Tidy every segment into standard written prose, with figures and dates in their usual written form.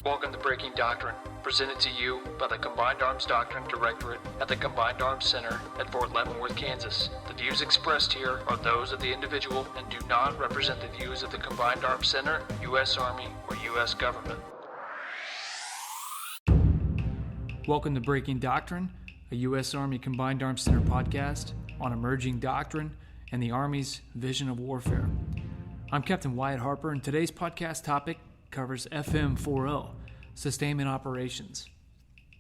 Welcome to Breaking Doctrine, presented to you by the Combined Arms Doctrine Directorate at the Combined Arms Center at Fort Leavenworth, Kansas. The views expressed here are those of the individual and do not represent the views of the Combined Arms Center, U.S. Army, or U.S. government. Welcome to Breaking Doctrine, a U.S. Army Combined Arms Center podcast on emerging doctrine and the Army's vision of warfare. I'm Captain Wyatt Harper, and today's podcast topic covers FM-40, Sustainment Operations.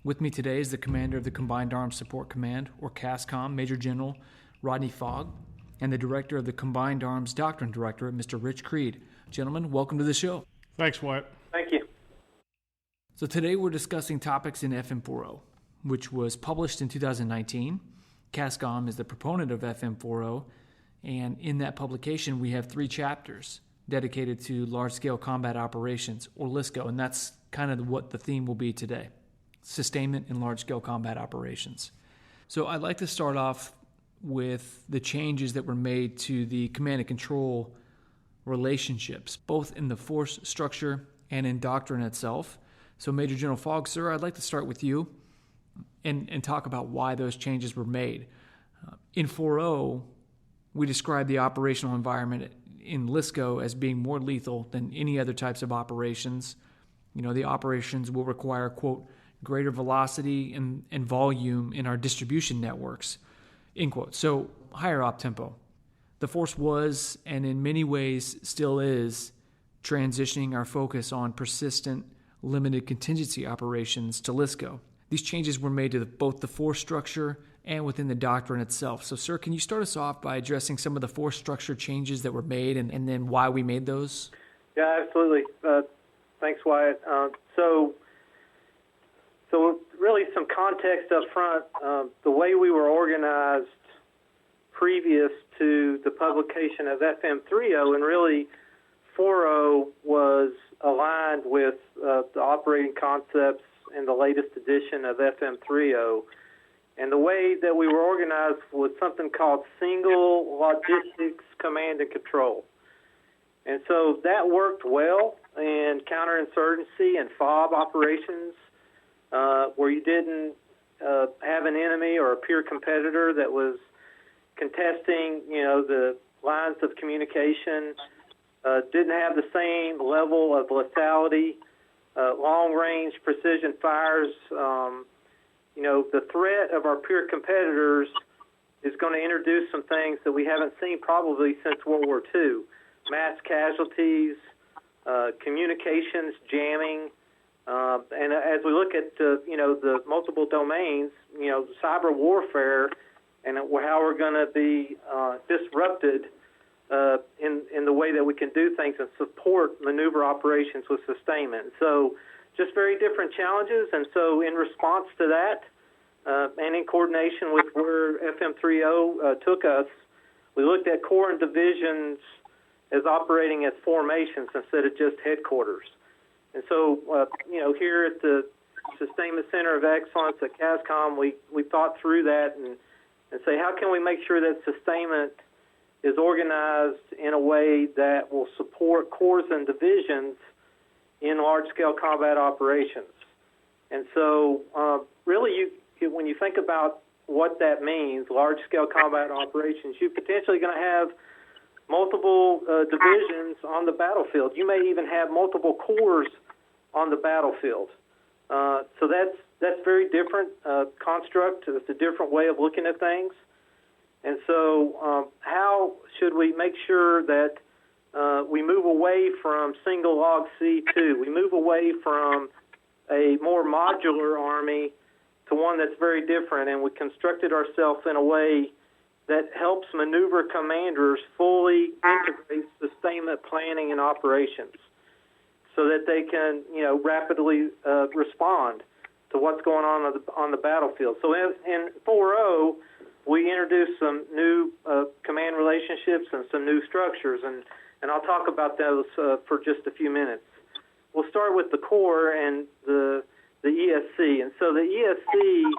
With me today is the commander of the Combined Arms Support Command, or CASCOM, Major General Rodney Fogg, and the director of the Combined Arms Doctrine Directorate, Mr. Rich Creed. Gentlemen, welcome to the show. Thanks, Wyatt. Thank you. So today we're discussing topics in FM-40, which was published in 2019. CASCOM is the proponent of FM-40, and in that publication we have 3 chapters dedicated to large-scale combat operations, or LSCO, and that's kind of what the theme will be today, sustainment in large-scale combat operations. So I'd like to start off with the changes that were made to the command and control relationships, both in the force structure and in doctrine itself. So Major General Fogg, sir, I'd like to start with you and talk about why those changes were made. In 4.0, we describe the operational environment in LSCO as being more lethal than any other types of operations. You know, the operations will require, quote, greater velocity and volume in our distribution networks, end quote. So higher op tempo. The force was, and in many ways still is, transitioning our focus on persistent, limited contingency operations to LSCO. These changes were made to both the force structure and within the doctrine itself. So, sir, can you start us off by addressing some of the force structure changes that were made and then why we made those? Yeah, absolutely. Thanks, Wyatt. So really some context up front. The way we were organized previous to the publication of FM-30, and really 4.0 was aligned with the operating concepts in the latest edition of FM-30. And the way that we were organized was something called Single Logistics Command and Control. And so that worked well in counterinsurgency and FOB operations, where you didn't have an enemy or a peer competitor that was contesting, the lines of communication, didn't have the same level of lethality, long-range precision fires. The threat of our peer competitors is going to introduce some things that we haven't seen probably since World War II. Mass casualties, communications jamming, and as we look at, the multiple domains, cyber warfare and how we're going to be disrupted in the way that we can do things and support maneuver operations with sustainment. So just very different challenges, and so in response to that, and in coordination with where FM-30 took us, we looked at corps and divisions as operating as formations instead of just headquarters. And so, here at the Sustainment Center of Excellence at CASCOM, we thought through that and say, how can we make sure that sustainment is organized in a way that will support corps and divisions in large-scale combat operations? And so, really, when you think about what that means, large-scale combat operations, you're potentially going to have multiple divisions on the battlefield. You may even have multiple corps on the battlefield. So that's very different construct. It's a different way of looking at things. And so how should we make sure that we move away from single log C2? We move away from a more modular Army to one that's very different, and we constructed ourselves in a way that helps maneuver commanders fully integrate sustainment planning and operations so that they can, rapidly respond to what's going on the battlefield. So in 4.0, we introduced some new command relationships and some new structures, and I'll talk about those for just a few minutes. We'll start with the Corps and the ESC. And so the ESC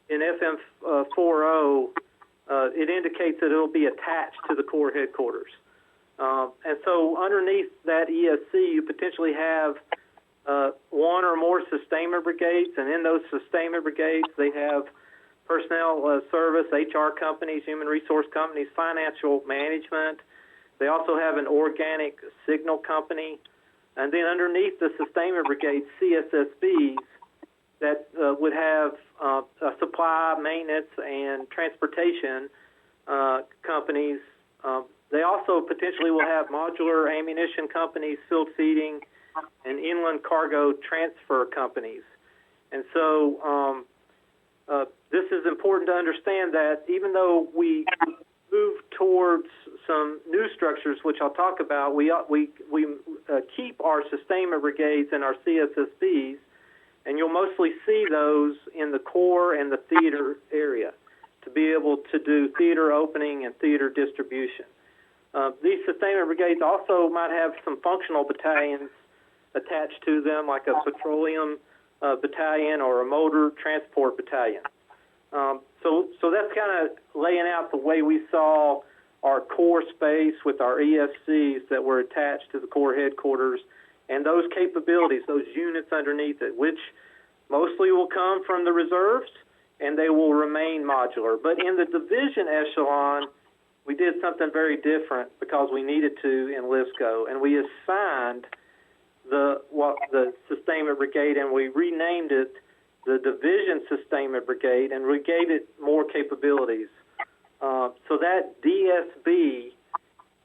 in FM-40, it indicates that it'll be attached to the Corps headquarters. And so underneath that ESC, you potentially have one or more sustainment brigades, and in those sustainment brigades, they have personnel service, HR companies, human resource companies, financial management. They also have an organic signal company. And then underneath the sustainment brigades, CSSBs, that would have supply, maintenance, and transportation companies. They also potentially will have modular ammunition companies, field feeding, and inland cargo transfer companies. And so this is important to understand that even though we move towards some new structures, which I'll talk about, we keep our sustainment brigades and our CSSBs, and you'll mostly see those in the corps and the theater area to be able to do theater opening and theater distribution. These sustainment brigades also might have some functional battalions attached to them, like a petroleum battalion or a motor transport battalion. So that's kind of laying out the way we saw our core space with our EFCs that were attached to the Corps headquarters, and those capabilities, those units underneath it, which mostly will come from the reserves, and they will remain modular. But in the division echelon, we did something very different because we needed to in LSCO, and we assigned the sustainment brigade, and we renamed it the Division Sustainment Brigade, and we gave it more capabilities. So that DSB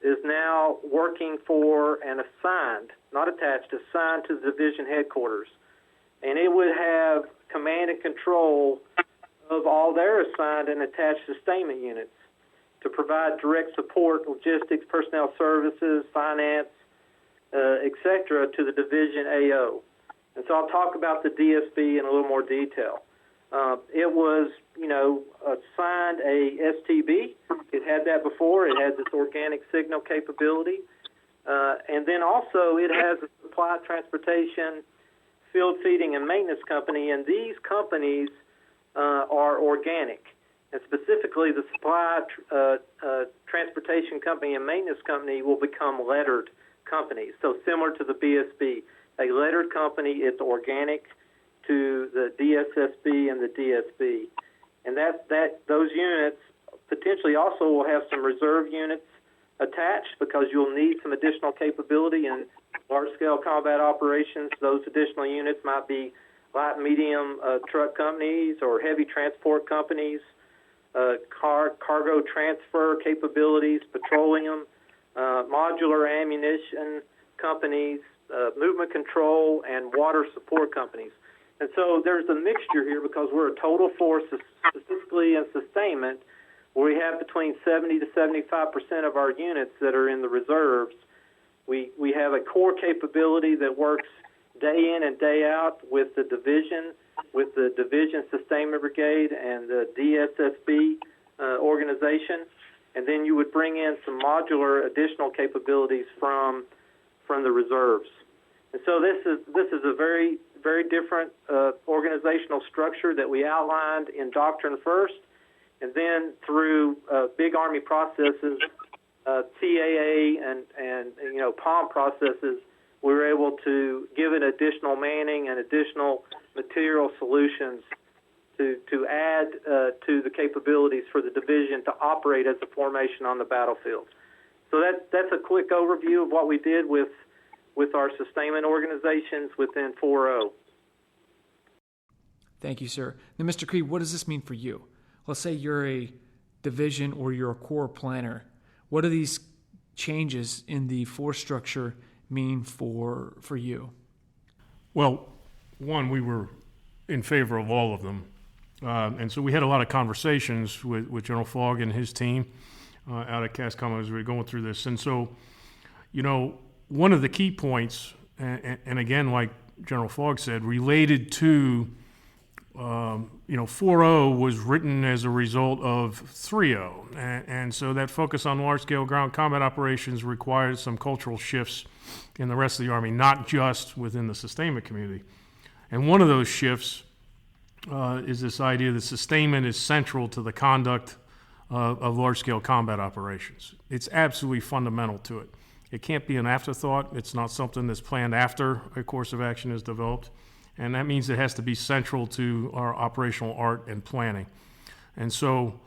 is now working for and assigned, not attached, assigned to the division headquarters. And it would have command and control of all their assigned and attached sustainment units to provide direct support, logistics, personnel services, finance, etc., to the division AO. And so I'll talk about the DSB in a little more detail. It was, assigned a STB. It had that before. It had this organic signal capability. And then also it has a supply, transportation, field feeding, and maintenance company. And these companies are organic. And specifically, the supply, transportation company and maintenance company will become lettered companies. So similar to the BSB. A lettered company, it's organic to the DSSB and the DSB. And those units potentially also will have some reserve units attached because you'll need some additional capability in large-scale combat operations. Those additional units might be light and medium truck companies or heavy transport companies, cargo transfer capabilities, petroleum, modular ammunition companies, movement control, and water support companies. And so there's a mixture here because we're a total force, specifically in sustainment, where we have between 70 to 75% of our units that are in the reserves. We have a core capability that works day in and day out with the division sustainment brigade and the DSSB organization, and then you would bring in some modular additional capabilities from the reserves. And so this is a very, very different organizational structure that we outlined in Doctrine first, and then through big Army processes, TAA and POM processes, we were able to give it additional manning and additional material solutions to add to the capabilities for the division to operate as a formation on the battlefield. So that's a quick overview of what we did with our sustainment organizations within 4.0. Thank you, sir. Now, Mr. Creed, what does this mean for you? Let's say you're a division or you're a corps planner. What do these changes in the force structure mean for you? Well, one, we were in favor of all of them. And so we had a lot of conversations with General Fogg and his team out at CASCOM as we were going through this. And so, one of the key points, and again, like General Fogg said, related to 4.0 was written as a result of 3.0. And so that focus on large-scale ground combat operations required some cultural shifts in the rest of the Army, not just within the sustainment community. And one of those shifts is this idea that sustainment is central to the conduct of large-scale combat operations. It's absolutely fundamental to it. It can't be an afterthought. It's not something that's planned after a course of action is developed. And that means it has to be central to our operational art and planning. And so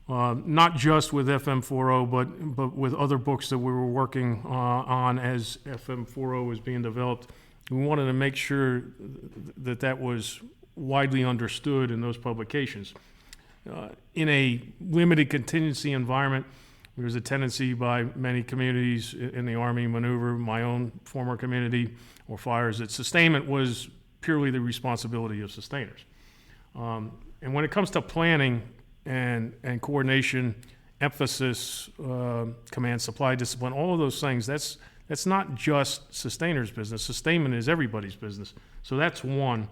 not just with FM40, but with other books that we were working on as FM40 was being developed, we wanted to make sure that was widely understood in those publications. In a limited contingency environment, there's a tendency by many communities in the Army maneuver, my own former community or fires, that sustainment was purely the responsibility of sustainers. And when it comes to planning and coordination, emphasis, command, supply, discipline, all of those things, that's not just sustainers' business. Sustainment is everybody's business. So that's one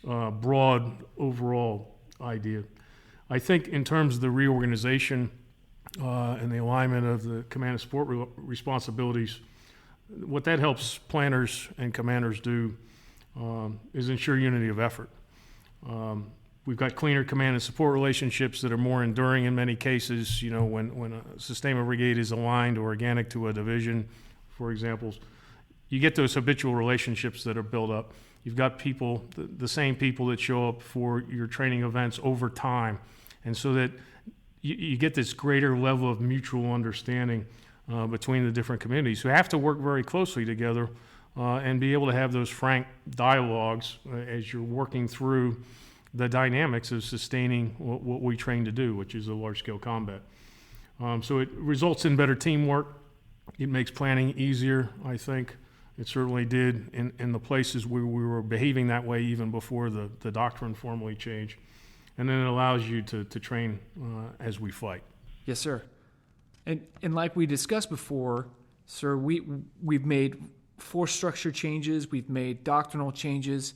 broad overall idea. I think in terms of the reorganization and the alignment of the command and support responsibilities, what that helps planners and commanders do is ensure unity of effort. We've got cleaner command and support relationships that are more enduring in many cases. You know, when a sustainment brigade is aligned or organic to a division, for example, you get those habitual relationships that are built up. You've got people, the same people that show up for your training events over time. And so that you get this greater level of mutual understanding between the different communities who have to work very closely together and be able to have those frank dialogues as you're working through the dynamics of sustaining what we train to do, which is a large-scale combat. So it results in better teamwork. It makes planning easier, I think. It certainly did in the places where we were behaving that way even before the doctrine formally changed. And then it allows you to train as we fight. Yes, sir. And like we discussed before, sir, we've made force structure changes, we've made doctrinal changes,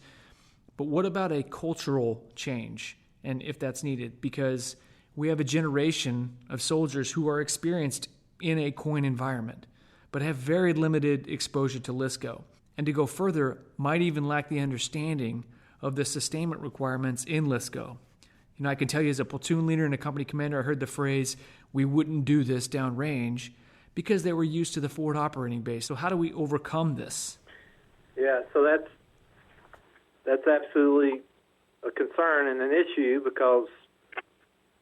but what about a cultural change, and if that's needed? Because we have a generation of soldiers who are experienced in a COIN environment, but have very limited exposure to LSCO. And to go further, might even lack the understanding of the sustainment requirements in LSCO. You know, I can tell you as a platoon leader and a company commander, I heard the phrase, "we wouldn't do this downrange," because they were used to the forward operating base. So how do we overcome this? Yeah, so that's absolutely a concern and an issue because,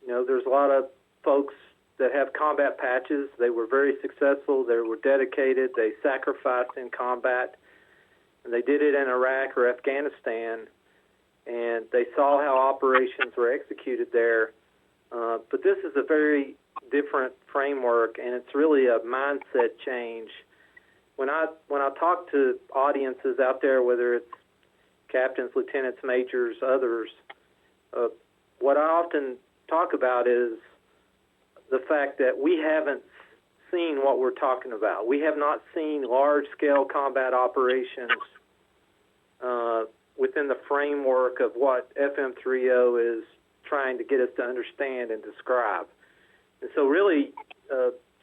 you know, there's a lot of folks that have combat patches. They were very successful. They were dedicated. They sacrificed in combat. And they did it in Iraq or Afghanistan. And they saw how operations were executed there. But this is a very different framework, and it's really a mindset change. When I talk to audiences out there, whether it's captains, lieutenants, majors, others, what I often talk about is the fact that we haven't seen what we're talking about. We have not seen large-scale combat operations within the framework of what FM30 is trying to get us to understand and describe. And so really,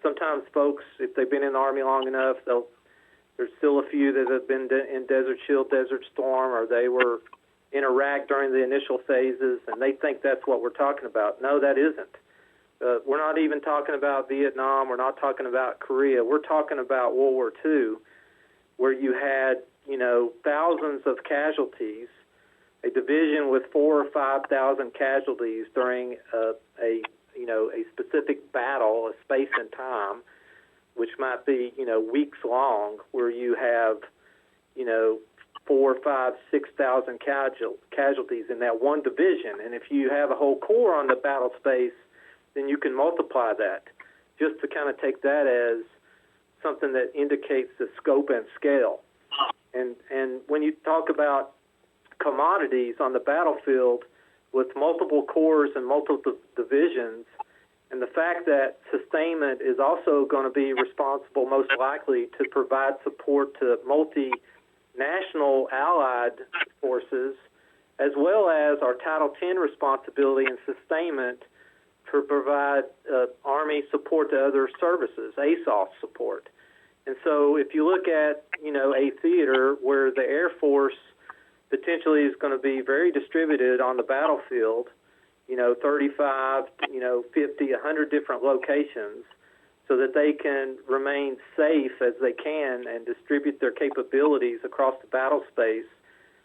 sometimes folks, if they've been in the Army long enough, there's still a few that have been in Desert Shield, Desert Storm, or they were in Iraq during the initial phases, and they think that's what we're talking about. No, that isn't. We're not even talking about Vietnam. We're not talking about Korea. We're talking about World War II, where you had, you know, thousands of casualties, a division with 4,000 or 5,000 casualties during a specific battle, a space and time, which might be, you know, weeks long, where you have, you know, 4,000, 5,000, 6,000 casualties in that one division. And if you have a whole corps on the battle space, then you can multiply that, just to kind of take that as something that indicates the scope and scale. And when you talk about commodities on the battlefield with multiple corps and multiple divisions, and the fact that sustainment is also going to be responsible most likely to provide support to multinational allied forces, as well as our Title 10 responsibility and sustainment to provide Army support to other services, ASOF support. And so if you look at, you know, a theater where the Air Force potentially is going to be very distributed on the battlefield, you know, 35, 50, 100 different locations, so that they can remain safe as they can and distribute their capabilities across the battle space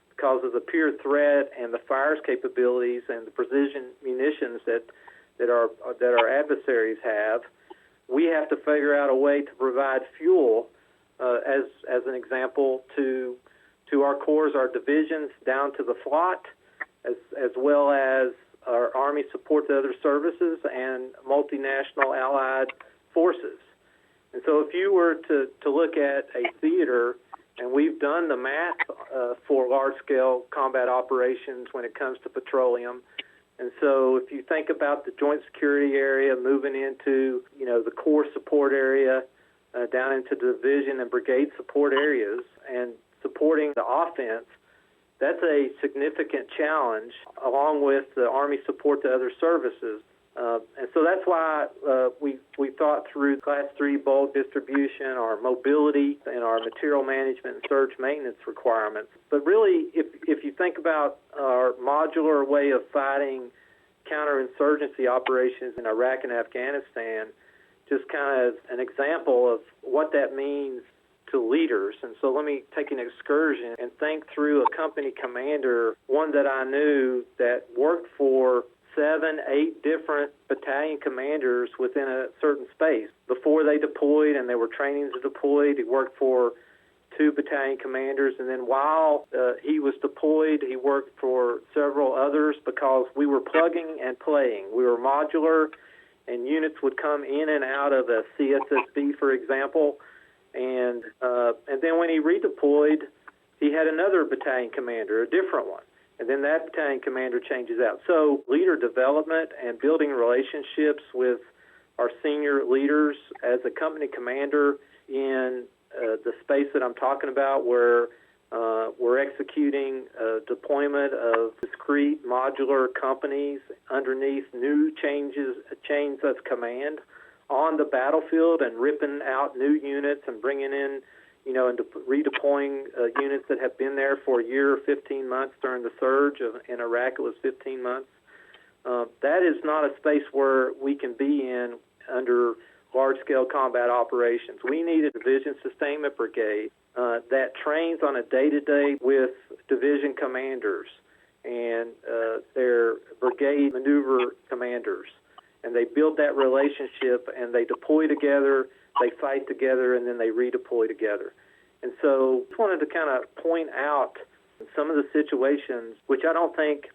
because of the pure threat and the fire's capabilities and the precision munitions that our adversaries have. We have to figure out a way to provide fuel, as an example, to our corps, our divisions, down to the FLOT, as well as our Army support to other services and multinational allied forces. And so if you were to look at a theater, and we've done the math for large-scale combat operations when it comes to petroleum, and so if you think about the joint security area moving into, the corps support area, down into division and brigade support areas, and supporting the offense, that's a significant challenge, along with the Army support to other services. And so that's why we thought through Class 3 bulk distribution, our mobility, and our material management and surge maintenance requirements. But really, if you think about our modular way of fighting counterinsurgency operations in Iraq and Afghanistan, just kind of an example of what that means to leaders. And so let me take an excursion and think through a company commander, one that I knew that worked for 7, 8 different battalion commanders within a certain space. Before they deployed and they were training to deploy, he worked for 2 battalion commanders, and then while he was deployed, he worked for several others because we were plugging and playing. We were modular, and units would come in and out of a CSSB, for example, and then when he redeployed, he had another battalion commander, a different one. And then that battalion commander changes out. So leader development and building relationships with our senior leaders as a company commander in the space that I'm talking about, where we're executing deployment of discrete modular companies underneath new chains of command on the battlefield, and ripping out new units and bringing in and redeploying units that have been there for a year or 15 months during the surge. In Iraq, it was 15 months. That is not a space where we can be in under large-scale combat operations. We need a division sustainment brigade that trains on a day-to-day with division commanders and their brigade maneuver commanders. And they build that relationship, and they deploy together, they fight together, and then they redeploy together. And so I just wanted to kind of point out some of the situations which I don't think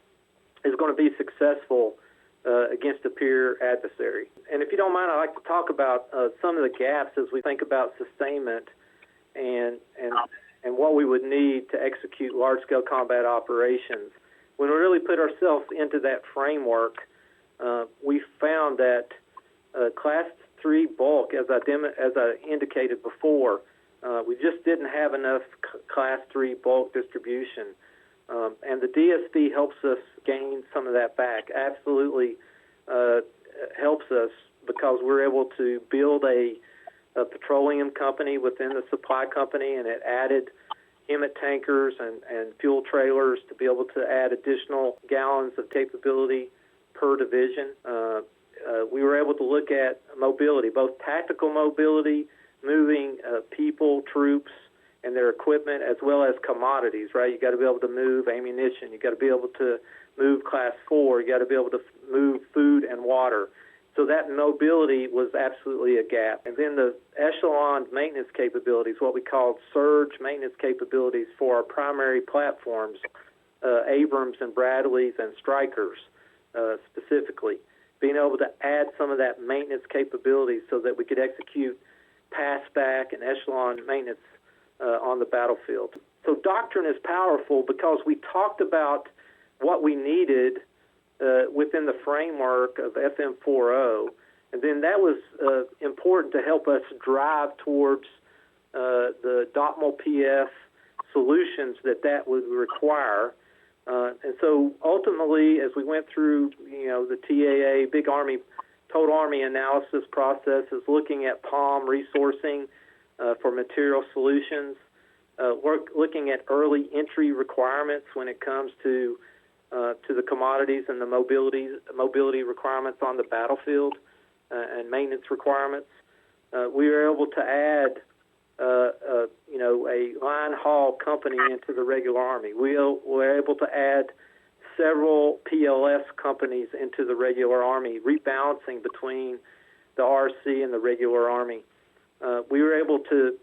is going to be successful against a peer adversary. And if you don't mind, I'd like to talk about some of the gaps as we think about sustainment and what we would need to execute large-scale combat operations. When we really put ourselves into that framework, we found that Class 3 bulk, as I indicated before, we just didn't have enough Class 3 bulk distribution. And the DSB helps us gain some of that back. Absolutely helps us because we're able to build a petroleum company within the supply company, and it added HEMT tankers and fuel trailers to be able to add additional gallons of capability per division. We were able to look at mobility, both tactical mobility, moving people, troops, and their equipment, as well as commodities, right? You got to be able to move ammunition. You got to be able to move Class 4. You got to be able to move food and water. So that mobility was absolutely a gap. And then the echelon maintenance capabilities, what we called surge maintenance capabilities for our primary platforms, Abrams and Bradleys and Strykers specifically, being able to add some of that maintenance capability so that we could execute pass-back and echelon maintenance on the battlefield. So doctrine is powerful because we talked about what we needed within the framework of FM40, and then that was important to help us drive towards the DOTML PF solutions that would require. And so ultimately, as we went through, the TAA, Big Army, Total Army Analysis process, is looking at POM resourcing for material solutions, looking at early entry requirements when it comes to the commodities and the mobility requirements on the battlefield and maintenance requirements. we were able to add a line haul company into the regular Army. We were able to add several PLS companies into the regular Army, rebalancing between the RC and the regular Army. We were able to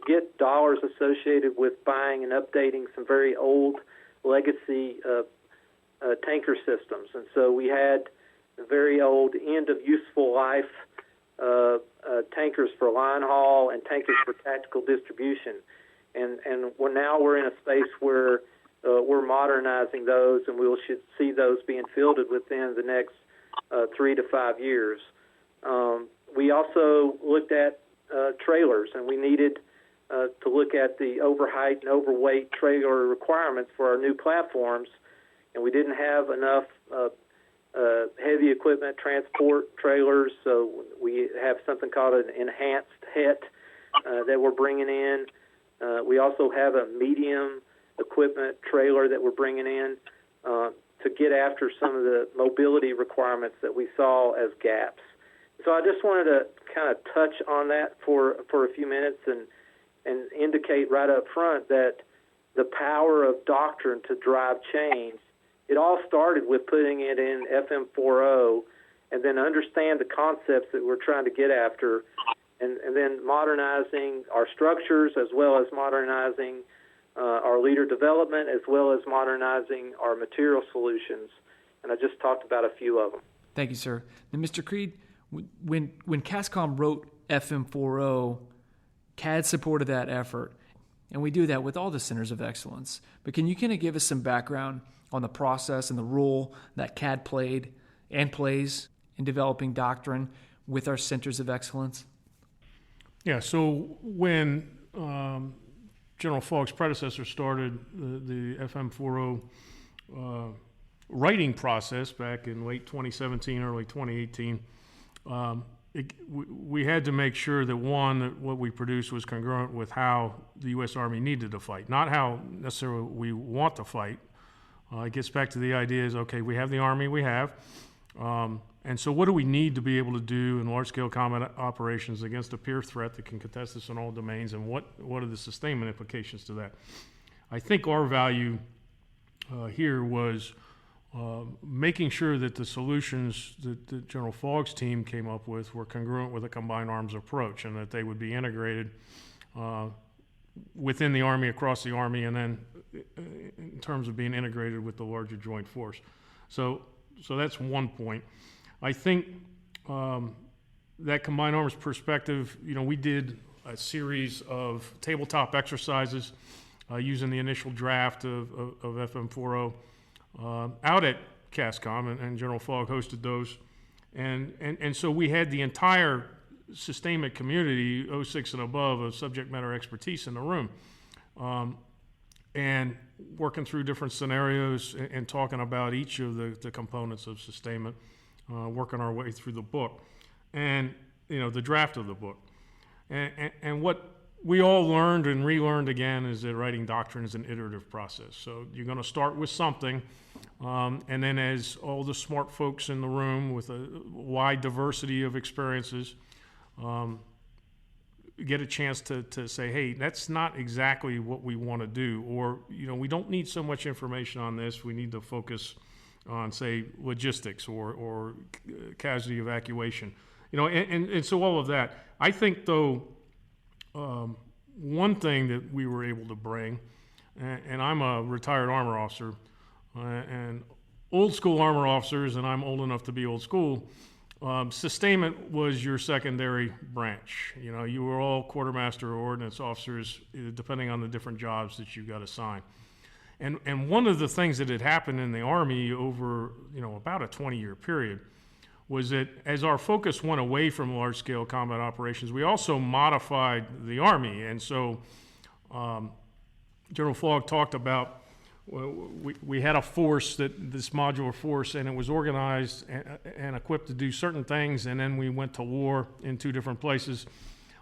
get dollars associated with buying and updating some very old legacy tanker systems. And so we had very old end of useful life tankers for line haul and tankers for tactical distribution. And now we're in a space where we're modernizing those, and we should see those being fielded within the next 3 to 5 years. We also looked at trailers, and we needed to look at the overheight and overweight trailer requirements for our new platforms, and we didn't have enough heavy equipment transport trailers, so we have something called an enhanced HET that we're bringing in. We also have a medium equipment trailer that we're bringing in to get after some of the mobility requirements that we saw as gaps. So I just wanted to kind of touch on that for a few minutes and indicate right up front that the power of doctrine to drive change, it all started with putting it in FM40 and then understand the concepts that we're trying to get after, and then modernizing our structures as well as modernizing our leader development as well as modernizing our material solutions. And I just talked about a few of them. Thank you, sir. Now, Mr. Creed, when CASCOM wrote FM40, CAD supported that effort, and we do that with all the centers of excellence. But can you kind of give us some background on the process and the role that CAD played and plays in developing doctrine with our centers of excellence? Yeah, so when General Fogg's predecessor started the FM40 writing process back in late 2017, early 2018, we had to make sure that, one, that what we produced was congruent with how the U.S. Army needed to fight, not how necessarily we want to fight. It gets back to the idea is, okay, we have the Army we have, and so what do we need to be able to do in large-scale combat operations against a peer threat that can contest us in all domains, and what are the sustainment implications to that? I think our value here was making sure that the solutions that General Fogg's team came up with were congruent with a combined arms approach, and that they would be integrated within the Army, across the Army, and then in terms of being integrated with the larger joint force. So that's one point. I think that combined arms perspective, we did a series of tabletop exercises using the initial draft of FM40 out at CASCOM, and General Fogg hosted those. And so we had the entire sustainment community, 06 and above, of subject matter expertise in the room, and working through different scenarios and talking about each of the components of sustainment, working our way through the book and the draft of the book. And what we all learned and relearned again is that writing doctrine is an iterative process. So you're going to start with something, and then as all the smart folks in the room with a wide diversity of experiences get a chance to say, hey, that's not exactly what we want to do, or we don't need so much information on this. We need to focus on, say, logistics or casualty evacuation, and so all of that. I think, though, one thing that we were able to bring, and I'm a retired armor officer, and old school armor officers, and I'm old enough to be old school, sustainment was your secondary branch. You were all quartermaster or ordnance officers, depending on the different jobs that you got assigned. And one of the things that had happened in the Army over about a 20-year period was that as our focus went away from large-scale combat operations, we also modified the Army. And so General Fogg talked about, we had a force, this modular force, and it was organized and equipped to do certain things, and then we went to war in two different places.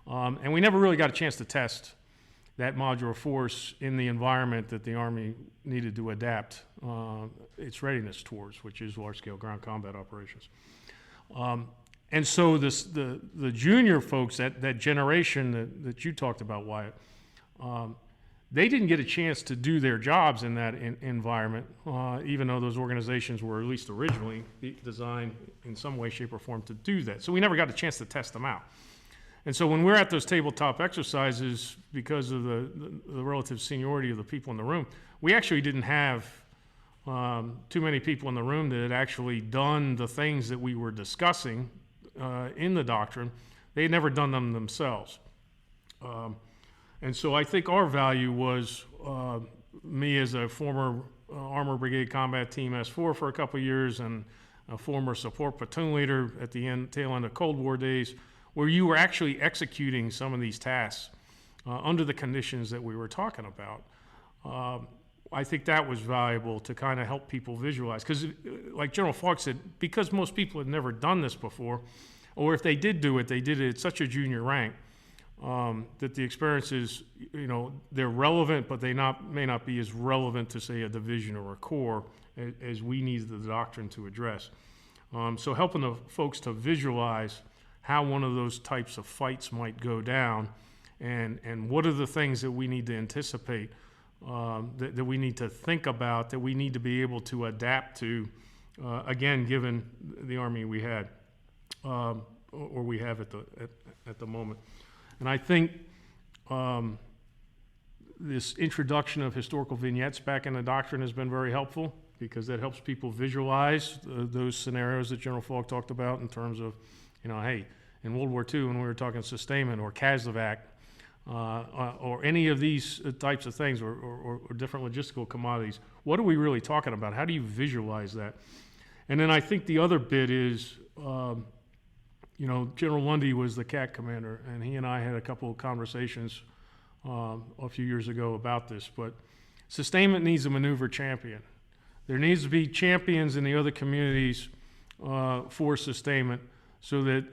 And we never really got a chance to test that modular force in the environment that the Army needed to adapt its readiness towards, which is large-scale ground combat operations. And so the junior folks, that generation that you talked about, Wyatt, they didn't get a chance to do their jobs in that environment, even though those organizations were at least originally designed in some way, shape, or form to do that. So we never got a chance to test them out. And so when we're at those tabletop exercises, because of the relative seniority of the people in the room, we actually didn't have too many people in the room that had actually done the things that we were discussing in the doctrine. They had never done them themselves. And so I think our value was, me as a former Armor Brigade Combat Team S4 for a couple of years and a former support platoon leader at the tail end of Cold War days, where you were actually executing some of these tasks under the conditions that we were talking about. I think that was valuable to kind of help people visualize. Because like General Fogg said, because most people had never done this before, or if they did do it, they did it at such a junior rank, that the experiences, they're relevant, but they may not be as relevant to, say, a division or a corps as we need the doctrine to address. So helping the folks to visualize how one of those types of fights might go down, and what are the things that we need to anticipate, that we need to think about, that we need to be able to adapt to, again, given the Army we had, or we have at the moment. And I think this introduction of historical vignettes back in the doctrine has been very helpful, because that helps people visualize those scenarios that General Fogg talked about in terms of, hey, in World War II when we were talking sustainment or CASCOM, or any of these types of things, or different logistical commodities, what are we really talking about? How do you visualize that? And then I think the other bit is, General Lundy was the CAC commander, and he and I had a couple of conversations a few years ago about this, but sustainment needs a maneuver champion. There needs to be champions in the other communities for sustainment, so that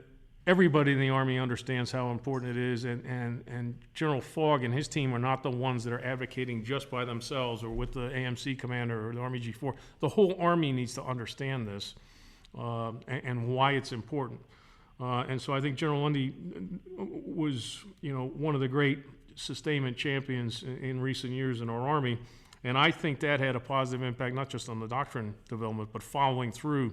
everybody in the Army understands how important it is, and General Fogg and his team are not the ones that are advocating just by themselves or with the AMC commander or the Army G4. The whole Army needs to understand this and why it's important. And so I think General Lundy was, one of the great sustainment champions in recent years in our Army, and I think that had a positive impact not just on the doctrine development, but following through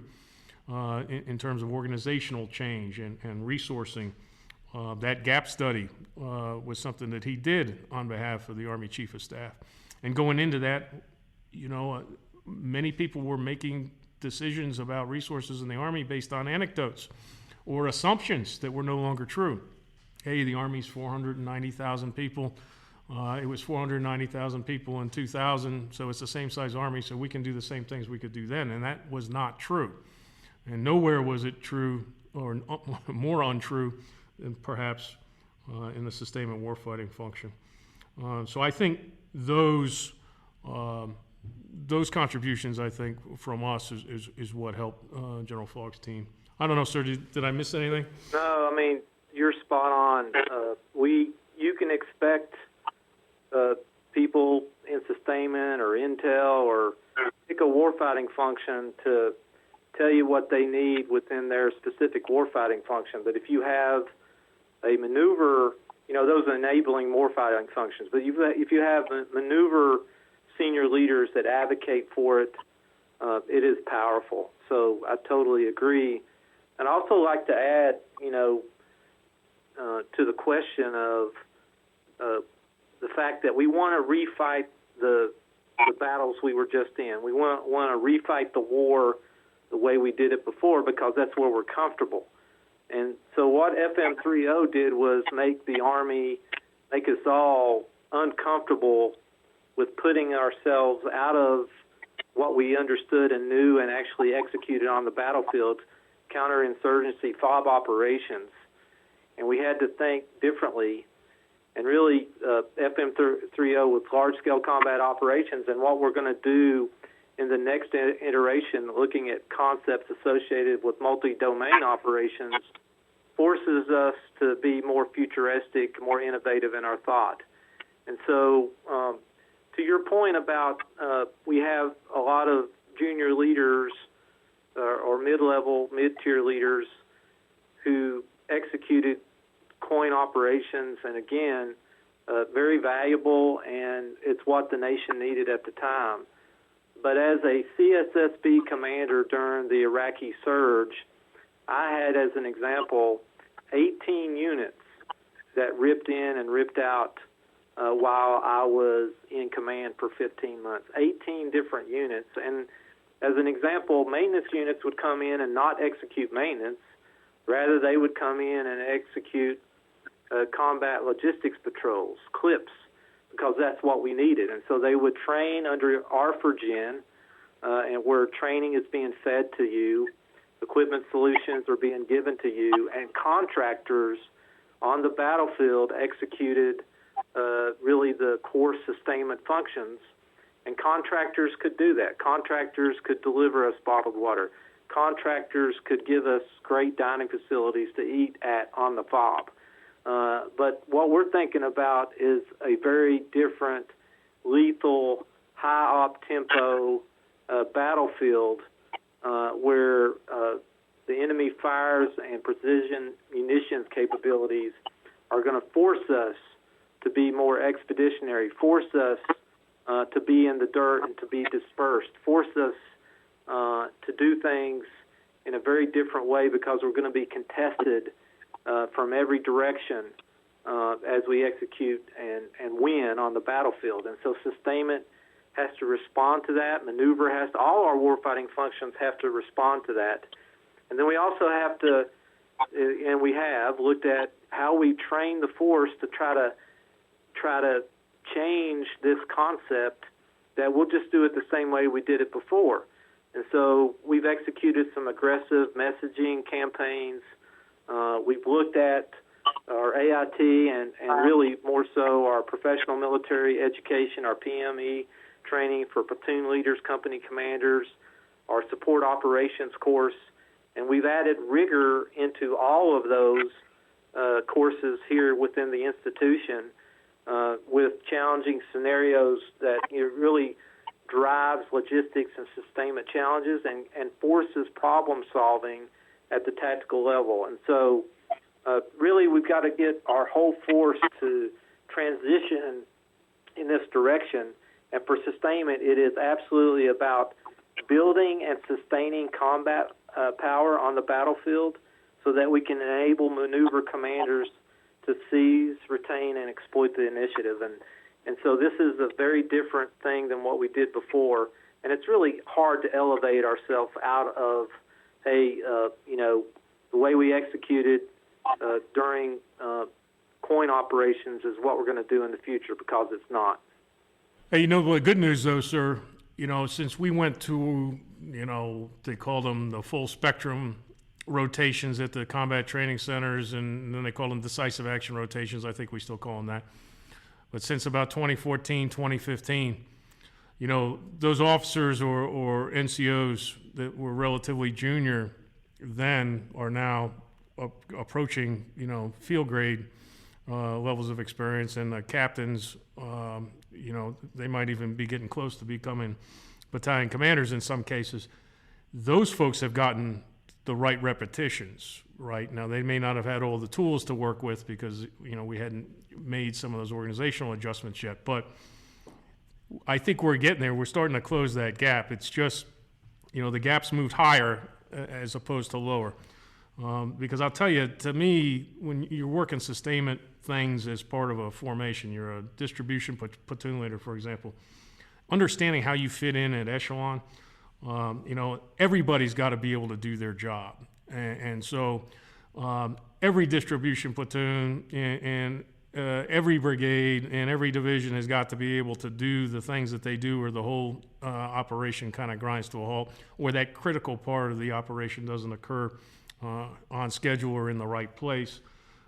in terms of organizational change and resourcing. That gap study was something that he did on behalf of the Army Chief of Staff. And going into that, many people were making decisions about resources in the Army based on anecdotes or assumptions that were no longer true. Hey, the Army's 490,000 people. It was 490,000 people in 2000, so it's the same size Army, so we can do the same things we could do then. And that was not true. And nowhere was it true, or more untrue than perhaps in the sustainment warfighting function. So I think those contributions, I think, from us is what helped General Fogg's team. I don't know, sir, did I miss anything? No, I mean, you're spot on. You can expect people in sustainment or intel or pick a warfighting function to tell you what they need within their specific warfighting function. But if you have a maneuver, those are enabling warfighting functions. But if you have maneuver senior leaders that advocate for it, it is powerful. So I totally agree. And I also like to add, to the question of the fact that we want to refight the battles we were just in. We want to refight the war the way we did it before, because that's where we're comfortable. And so what FM30 did was make us all uncomfortable with putting ourselves out of what we understood and knew and actually executed on the battlefield, counterinsurgency, FOB operations. And we had to think differently. And really, FM30 with large-scale combat operations and what we're going to do in the next iteration, looking at concepts associated with multi-domain operations, forces us to be more futuristic, more innovative in our thought. And so, to your point about we have a lot of junior leaders or mid-level, mid-tier leaders who executed coin operations, and again, very valuable, and it's what the nation needed at the time. But as a CSSB commander during the Iraqi surge, I had, as an example, 18 units that ripped in and ripped out while I was in command for 15 months. 18 different units. And as an example, maintenance units would come in and not execute maintenance. Rather, they would come in and execute combat logistics patrols, clips, because that's what we needed. And so they would train under ARFRGen, and where training is being fed to you, equipment solutions are being given to you, and contractors on the battlefield executed really the core sustainment functions. And contractors could do that. Contractors could deliver us bottled water. Contractors could give us great dining facilities to eat at on the FOB. But what we're thinking about is a very different, lethal, high-op tempo battlefield where the enemy fires and precision munitions capabilities are going to force us to be more expeditionary, force us to be in the dirt and to be dispersed, force us to do things in a very different way because we're going to be contested from every direction as we execute and win on the battlefield. And so sustainment has to respond to that. Maneuver has to, all our warfighting functions have to respond to that. And then we also have to, and we have, looked at how we train the force to try to change this concept that we'll just do it the same way we did it before. And so we've executed some aggressive messaging campaigns. We've looked at our AIT and really more so our professional military education, our PME training for platoon leaders, company commanders, our support operations course, and we've added rigor into all of those courses here within the institution with challenging scenarios that really drives logistics and sustainment challenges and forces problem solving at the tactical level. And so really we've got to get our whole force to transition in this direction. And for sustainment, it is absolutely about building and sustaining combat power on the battlefield so that we can enable maneuver commanders to seize, retain, and exploit the initiative. And so this is a very different thing than what we did before. And it's really hard to elevate ourselves out of, the way we executed during coin operations is what we're going to do in the future, because it's not. Hey, the good news, though, sir, since we went to, they call them the full spectrum rotations at the combat training centers, and then they call them decisive action rotations. I think we still call them that. But since about 2014, 2015, those officers or NCOs that were relatively junior then are now approaching, field grade levels of experience, and the captains, they might even be getting close to becoming battalion commanders in some cases. Those folks have gotten the right repetitions, right? Now, they may not have had all the tools to work with because, we hadn't made some of those organizational adjustments yet, but I think we're getting there. We're starting to close that gap. It's just, the gap's moved higher as opposed to lower. Because I'll tell you, to me, when you're working sustainment things as part of a formation, you're a distribution platoon leader, for example, understanding how you fit in at echelon, everybody's got to be able to do their job. And so every distribution platoon and every brigade and every division has got to be able to do the things that they do, or the whole operation kind of grinds to a halt, or that critical part of the operation doesn't occur on schedule or in the right place.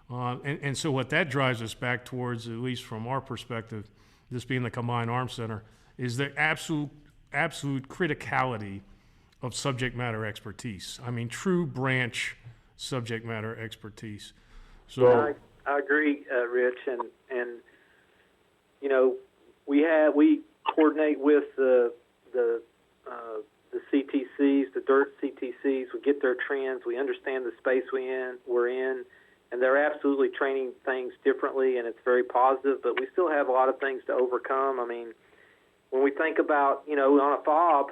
And so what that drives us back towards, at least from our perspective, this being the Combined Arms Center, is the absolute criticality of subject matter expertise. I mean, true branch subject matter expertise. So well, I agree, Rich, and we coordinate with the CTCs, the DIRT CTCs, we get their trends, we understand the space we're in, and they're absolutely training things differently, and it's very positive, but we still have a lot of things to overcome. I mean, when we think about, on a FOB,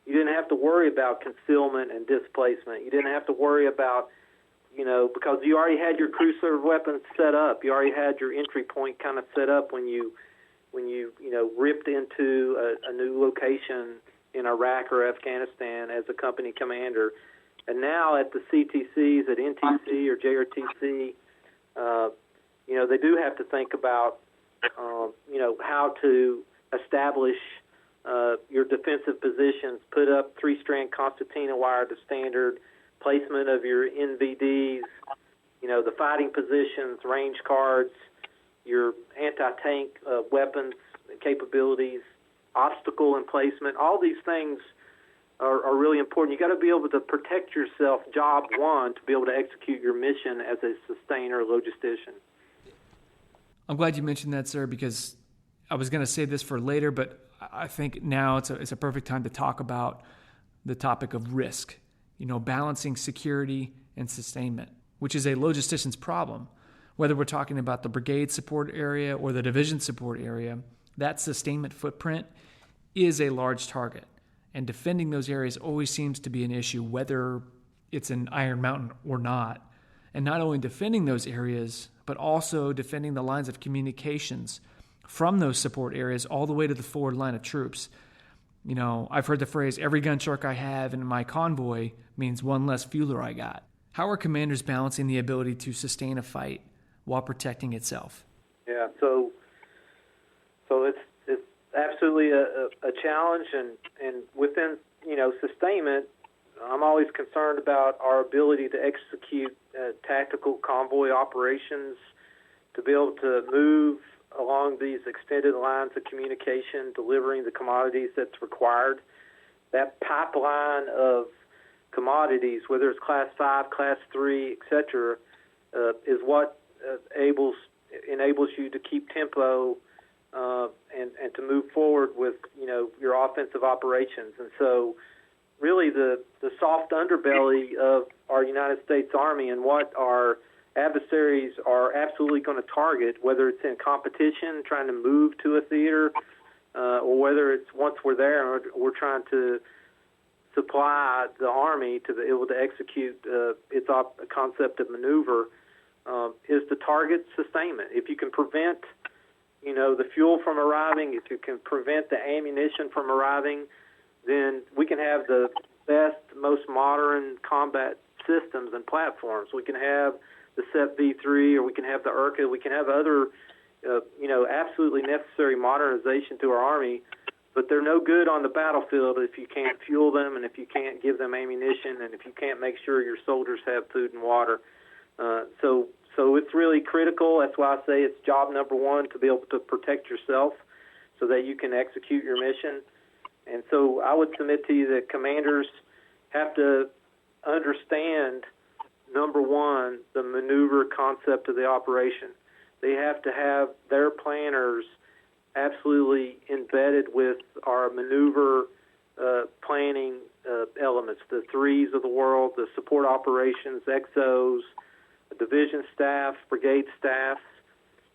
you didn't have to worry about concealment and displacement. You didn't have to worry about, because you already had your crew served weapons set up. You already had your entry point kind of set up when you ripped into a new location in Iraq or Afghanistan as a company commander. And now at the CTCs, at NTC or JRTC, they do have to think about, how to establish your defensive positions, put up 3-strand concertina wire to standard, placement of your NVDs, the fighting positions, range cards, your anti-tank weapons capabilities, obstacle emplacement. All these things are really important. You got to be able to protect yourself, job one, to be able to execute your mission as a sustainer logistician. I'm glad you mentioned that, sir, because I was going to say this for later, but I think now it's a perfect time to talk about the topic of risk, balancing security and sustainment, which is a logistician's problem. Whether we're talking about the brigade support area or the division support area, that sustainment footprint is a large target. And defending those areas always seems to be an issue, whether it's in Iron Mountain or not. And not only defending those areas, but also defending the lines of communications from those support areas all the way to the forward line of troops. I've heard the phrase, every gun shark I have in my convoy means one less fueler I got. How are commanders balancing the ability to sustain a fight while protecting itself? Yeah, so it's absolutely a challenge, and within sustainment, I'm always concerned about our ability to execute tactical convoy operations, to be able to move along these extended lines of communication, delivering the commodities that's required. That pipeline of commodities, whether it's Class 5, Class 3, etc., is what enables you to keep tempo and to move forward with your offensive operations. And so really the soft underbelly of our United States Army and what our adversaries are absolutely going to target, whether it's in competition, trying to move to a theater, or whether it's once we're there, we're trying to supply the Army to be able to execute its concept of maneuver, is to target sustainment. If you can prevent, the fuel from arriving, if you can prevent the ammunition from arriving, then we can have the best, most modern combat systems and platforms. We can have the SEP V3, or we can have the IRCA, we can have other, absolutely necessary modernization to our Army, but they're no good on the battlefield if you can't fuel them and if you can't give them ammunition and if you can't make sure your soldiers have food and water. So it's really critical. That's why I say it's job number one to be able to protect yourself so that you can execute your mission. And so I would submit to you that commanders have to understand, number one, the maneuver concept of the operation. They have to have their planners absolutely embedded with our maneuver planning elements, the threes of the world, the support operations, XOs, division staff, brigade staffs.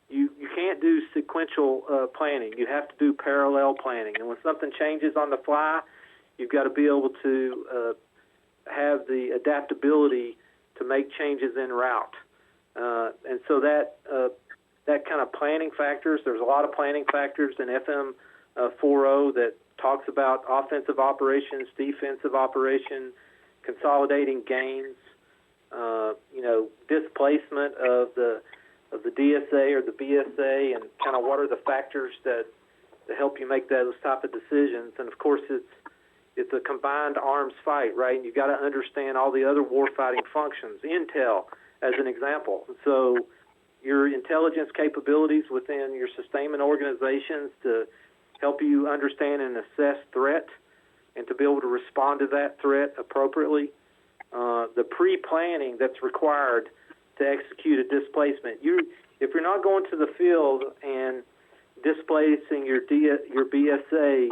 You can't do sequential planning. You have to do parallel planning. And when something changes on the fly, you've got to be able to have the adaptability to make changes en route. And so that kind of planning factors, there's a lot of planning factors in FM 4.0 that talks about offensive operations, defensive operation, consolidating gains, displacement of the DSA or the BSA, and kind of what are the factors that help you make those type of decisions. And of course, it's a combined arms fight, right? And you've got to understand all the other warfighting functions, intel as an example. So your intelligence capabilities within your sustainment organizations to help you understand and assess threat and to be able to respond to that threat appropriately. The pre-planning that's required to execute a displacement. If you're not going to the field and displacing your BSA,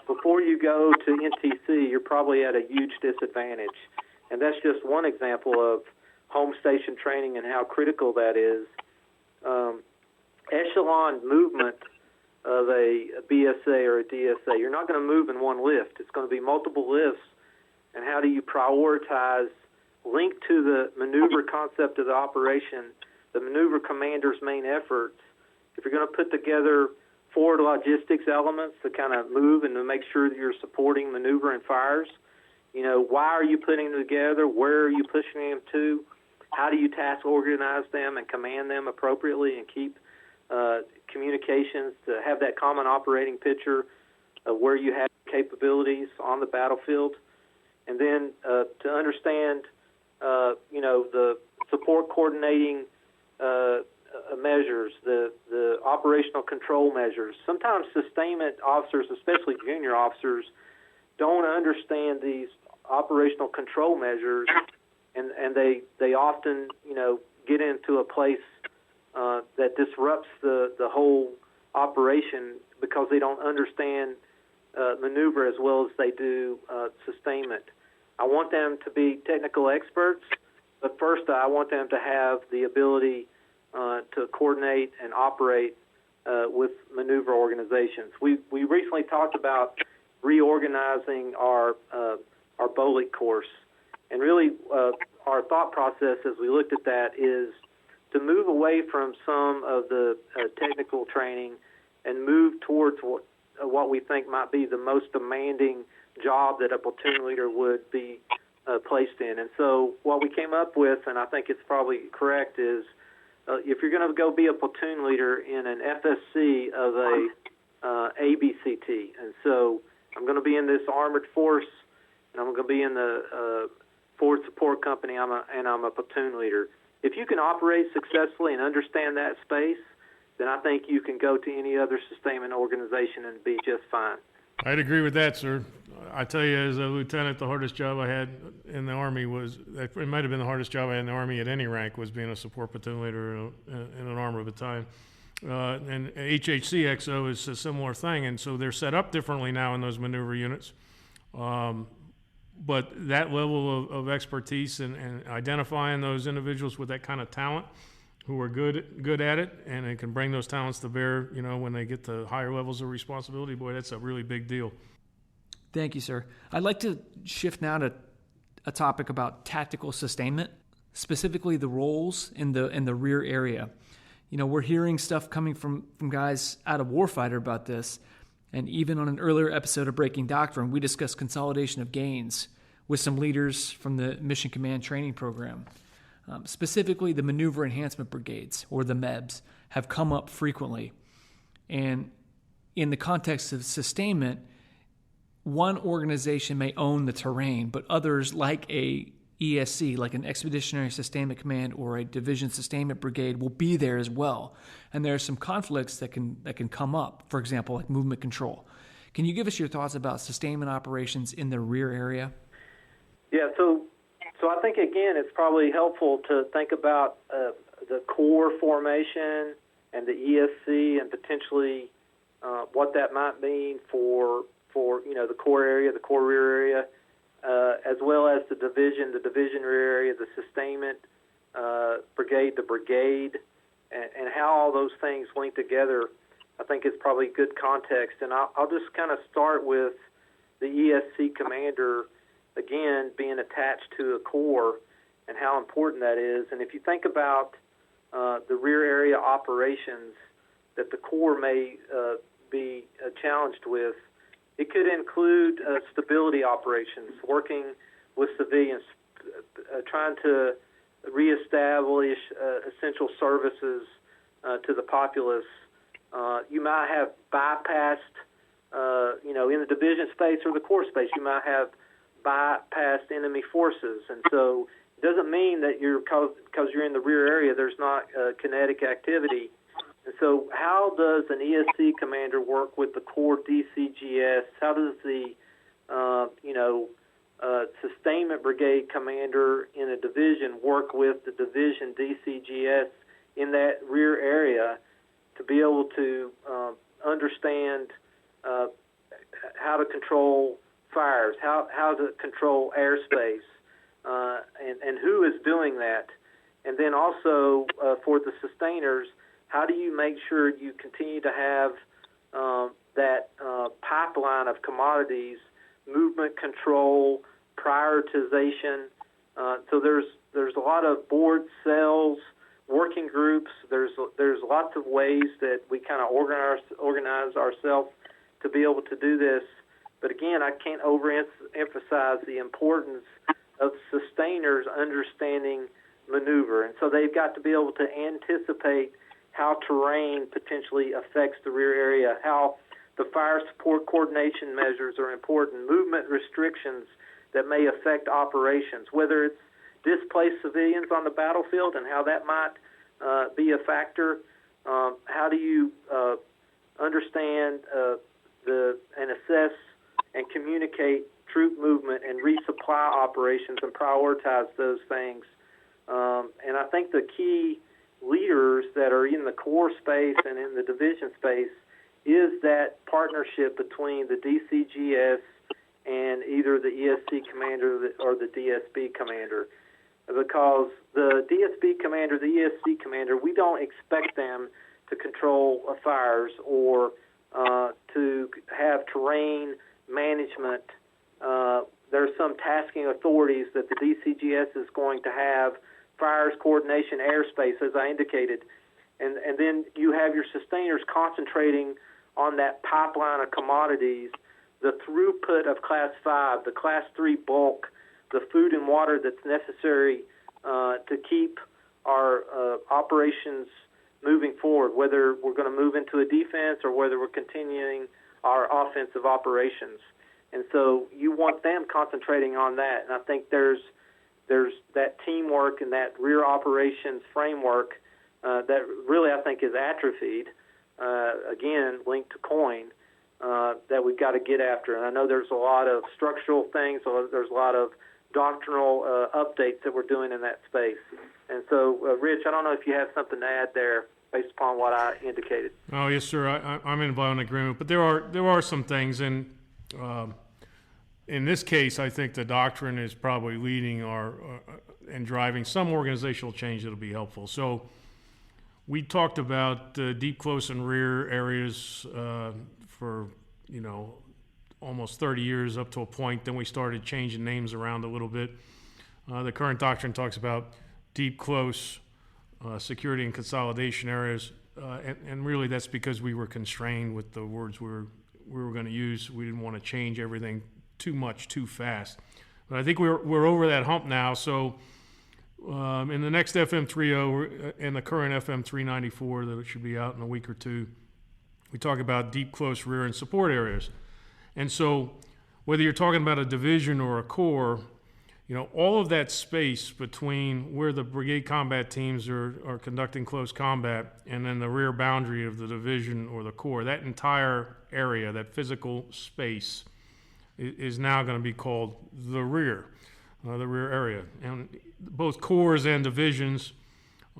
before you go to NTC, you're probably at a huge disadvantage. And that's just one example of home station training and how critical that is. Echelon movement of a BSA or a DSA, you're not going to move in one lift. It's going to be multiple lifts. And how do you prioritize, linked to the maneuver concept of the operation, the maneuver commander's main efforts? If you're going to put together forward logistics elements to kind of move and to make sure that you're supporting maneuver and fires, why are you putting them together? Where are you pushing them to? How do you task organize them and command them appropriately and keep communications to have that common operating picture of where you have capabilities on the battlefield? And then to understand, the support coordinating measures, the operational control measures. Sometimes sustainment officers, especially junior officers, don't understand these operational control measures, and they often, get into a place that disrupts the whole operation because they don't understand maneuver as well as they do sustainment. I want them to be technical experts, but first I want them to have the ability to coordinate and operate with maneuver organizations. We recently talked about reorganizing our BOLIC course, and really our thought process as we looked at that is to move away from some of the technical training and move towards what we think might be the most demanding job that a platoon leader would be placed in. And so what we came up with, and I think it's probably correct, is if you're going to go be a platoon leader in an FSC of a ABCT, and so I'm going to be in this armored force, and I'm going to be in the forward support company, and I'm a platoon leader. If you can operate successfully and understand that space, then I think you can go to any other sustainment organization and be just fine. I'd agree with that, sir. I tell you, as a lieutenant, the hardest job I had in the Army it might have been the hardest job I had in the Army at any rank, was being a support platoon leader in an armored battalion. And HHCXO is a similar thing, and so they're set up differently now in those maneuver units. But that level of expertise and identifying those individuals with that kind of talent who are good at it, and they can bring those talents to bear, when they get to higher levels of responsibility, boy, that's a really big deal. Thank you, sir. I'd like to shift now to a topic about tactical sustainment, specifically the roles in the rear area. We're hearing stuff coming from guys out of Warfighter about this, and even on an earlier episode of Breaking Doctrine, we discussed consolidation of gains with some leaders from the Mission Command Training Program. Specifically, the Maneuver Enhancement Brigades, or the MEBs, have come up frequently. And in the context of sustainment, one organization may own the terrain, but others, like a ESC, like an Expeditionary Sustainment Command or a Division Sustainment Brigade, will be there as well. And there are some conflicts that can come up, for example, like movement control. Can you give us your thoughts about sustainment operations in the rear area? Yeah, so I think, again, it's probably helpful to think about the core formation and the ESC and potentially what that might mean for the core area, the core rear area, as well as the division rear area, the sustainment brigade, the brigade, and how all those things link together. I think it's probably good context. And I'll just kind of start with the ESC commander, again, being attached to a core and how important that is. And if you think about the rear area operations that the Corps may be challenged with, it could include stability operations, working with civilians, trying to reestablish essential services to the populace. You might have bypassed, in the division space or the Corps space, you might have bypassed enemy forces. And so it doesn't mean that because you're in the rear area, there's not kinetic activity. And so how does an ESC commander work with the Corps DCGS? How does the, sustainment brigade commander in a division work with the division DCGS in that rear area to be able to understand how to control fires, how to control airspace, and who is doing that. And then also for the sustainers, how do you make sure you continue to have that pipeline of commodities, movement control, prioritization? So there's a lot of board cells, working groups. There's lots of ways that we kind of organize ourselves to be able to do this. But again, I can't overemphasize the importance of sustainers understanding maneuver. And so they've got to be able to anticipate how terrain potentially affects the rear area, how the fire support coordination measures are important, movement restrictions that may affect operations, whether it's displaced civilians on the battlefield and how that might be a factor. How do you understand and assess and communicate troop movement and resupply operations and prioritize those things? And I think the key leaders that are in the Corps space and in the division space is that partnership between the DCGS and either the ESC commander or the DSB commander. Because the DSB commander, the ESC commander, we don't expect them to control fires or to have terrain management. There's some tasking authorities that the DCGS is going to have, fires, coordination, airspace, as I indicated. And then you have your sustainers concentrating on that pipeline of commodities, the throughput of Class 5, the Class 3 bulk, the food and water that's necessary to keep our operations moving forward, whether we're going to move into a defense or whether we're continuing our offensive operations. And so you want them concentrating on that. And I think there's that teamwork and that rear operations framework that really I think is atrophied, again, linked to COIN, that we've got to get after. And I know there's a lot of structural things, there's a lot of doctrinal updates that we're doing in that space. And so, Rich, I don't know if you have something to add there based upon what I indicated. Oh, yes, sir. I'm in violent agreement. But there are some things, and in this case, I think the doctrine is probably leading and driving some organizational change that will be helpful. So we talked about deep, close, and rear areas for, almost 30 years up to a point. Then we started changing names around a little bit. The current doctrine talks about deep, close, security and consolidation areas, and really that's because we were constrained with the words we were going to use. We didn't want to change everything too much too fast. But I think we're over that hump now. So in the next FM30 and the current FM394 that should be out in a week or two, we talk about deep, close, rear, and support areas. And so whether you're talking about a division or a corps, all of that space between where the brigade combat teams are conducting close combat and then the rear boundary of the division or the corps, that entire area, that physical space, is now going to be called the rear area. And both corps and divisions,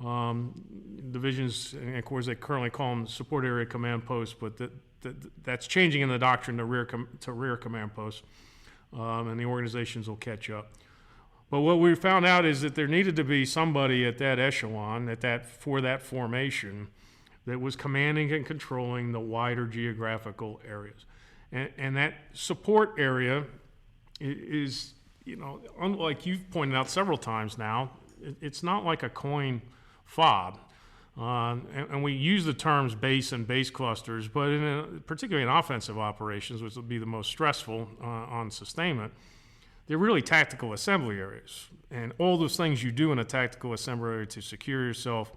and of course they currently call them support area command posts, but that's changing in the doctrine to rear command posts, and the organizations will catch up. But what we found out is that there needed to be somebody at that echelon, for that formation, that was commanding and controlling the wider geographical areas. And that support area is, unlike you've pointed out several times now, it's not like a COIN fob. And we use the terms base and base clusters, but particularly in offensive operations, which will be the most stressful on sustainment, they're really tactical assembly areas. And all those things you do in a tactical assembly area to secure yourself,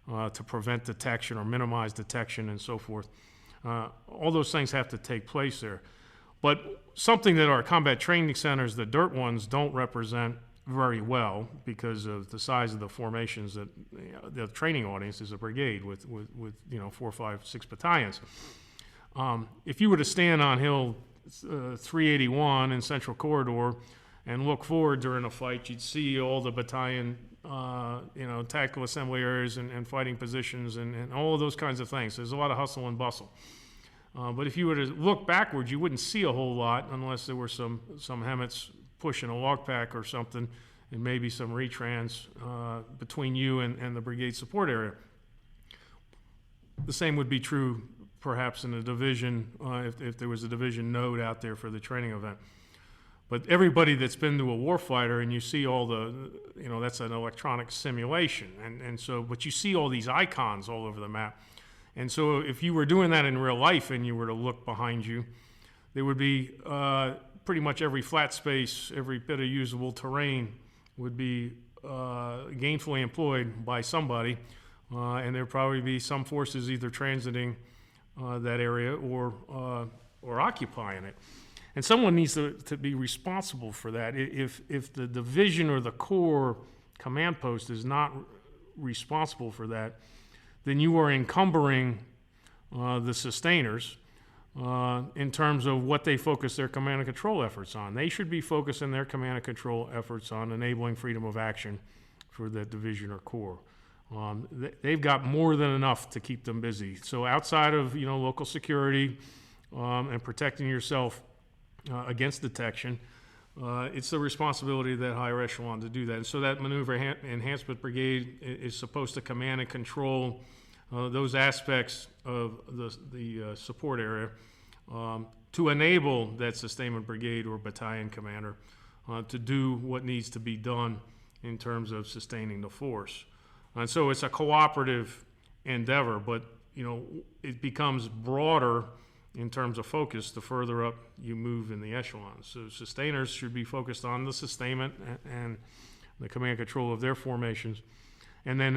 to prevent detection or minimize detection and so forth, all those things have to take place there. But something that our combat training centers, the DIRT ones, don't represent very well because of the size of the formations that the training audience is a brigade with 4, 5, 6 battalions. If you were to stand on Hill 381 in Central Corridor and look forward during a fight, you'd see all the battalion, tactical assembly areas and fighting positions and all of those kinds of things. There's a lot of hustle and bustle. But if you were to look backwards, you wouldn't see a whole lot unless there were some HEMTs pushing a walk pack or something, and maybe some retrans between you and the brigade support area. The same would be true perhaps in a division, if there was a division node out there for the training event. But everybody that's been to a warfighter and you see all that's an electronic simulation. And so, but you see all these icons all over the map. And so if you were doing that in real life and you were to look behind you, there would be pretty much every flat space, every bit of usable terrain would be gainfully employed by somebody. And there'd probably be some forces either transiting that area or occupying it. And someone needs to be responsible for that. If the division or the corps command post is not responsible for that, then you are encumbering the sustainers in terms of what they focus their command and control efforts on. They should be focusing their command and control efforts on enabling freedom of action for that division or corps. They've got more than enough to keep them busy. So outside of local security and protecting yourself against detection, it's the responsibility of that higher echelon to do that. And so that maneuver enhancement brigade is supposed to command and control those aspects of the support area to enable that sustainment brigade or battalion commander to do what needs to be done in terms of sustaining the force. And so it's a cooperative endeavor, but it becomes broader in terms of focus the further up you move in the echelon. So sustainers should be focused on the sustainment and the command control of their formations. And then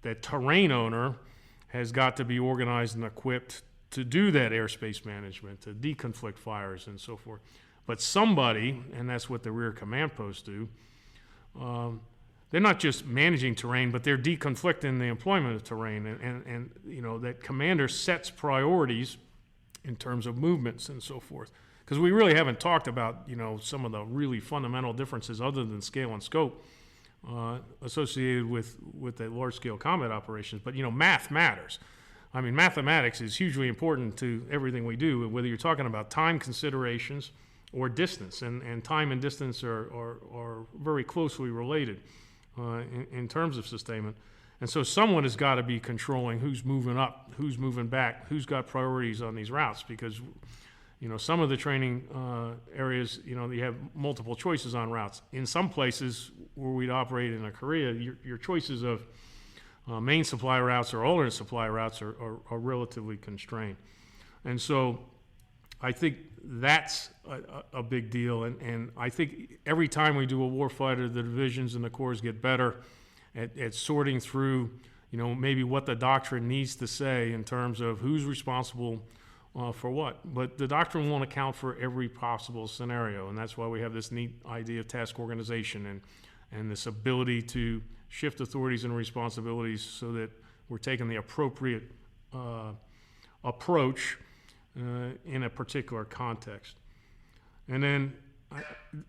that terrain owner has got to be organized and equipped to do that airspace management, to deconflict fires and so forth. But somebody, and that's what the rear command posts do, they're not just managing terrain, but they're deconflicting the employment of terrain. And that commander sets priorities in terms of movements and so forth. Because we really haven't talked about, some of the really fundamental differences other than scale and scope associated with the large-scale combat operations. But, math matters. I mean, mathematics is hugely important to everything we do, whether you're talking about time considerations or distance. And time and distance are very closely related in terms of sustainment. And so someone has got to be controlling who's moving up, who's moving back, who's got priorities on these routes, because some of the training areas, you have multiple choices on routes. In some places where we'd operate in a Korea, your choices of main supply routes or alternate supply routes are relatively constrained. And so I think that's a big deal. And I think every time we do a warfighter, the divisions and the corps get better at sorting through, maybe what the doctrine needs to say in terms of who's responsible for what. But the doctrine won't account for every possible scenario, and that's why we have this neat idea of task organization and this ability to shift authorities and responsibilities so that we're taking the appropriate approach in a particular context. And then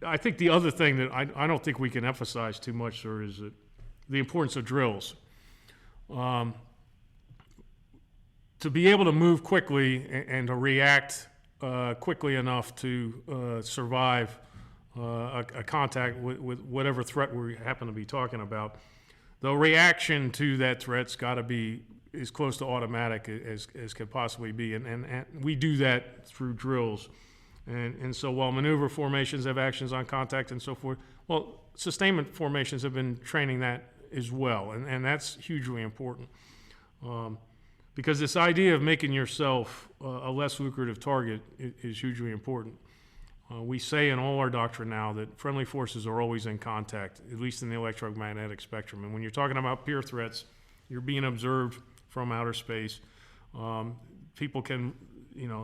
I think the other thing that I don't think we can emphasize too much, sir, is that the importance of drills. To be able to move quickly and to react quickly enough to survive a contact with whatever threat we happen to be talking about, the reaction to that threat's got to be as close to automatic as could possibly be. And we do that through drills. And so while maneuver formations have actions on contact and so forth, well, sustainment formations have been training that as well, and that's hugely important. Because this idea of making yourself a less lucrative target is hugely important. We say in all our doctrine now that friendly forces are always in contact, at least in the electromagnetic spectrum. And when you're talking about peer threats, you're being observed from outer space. People can,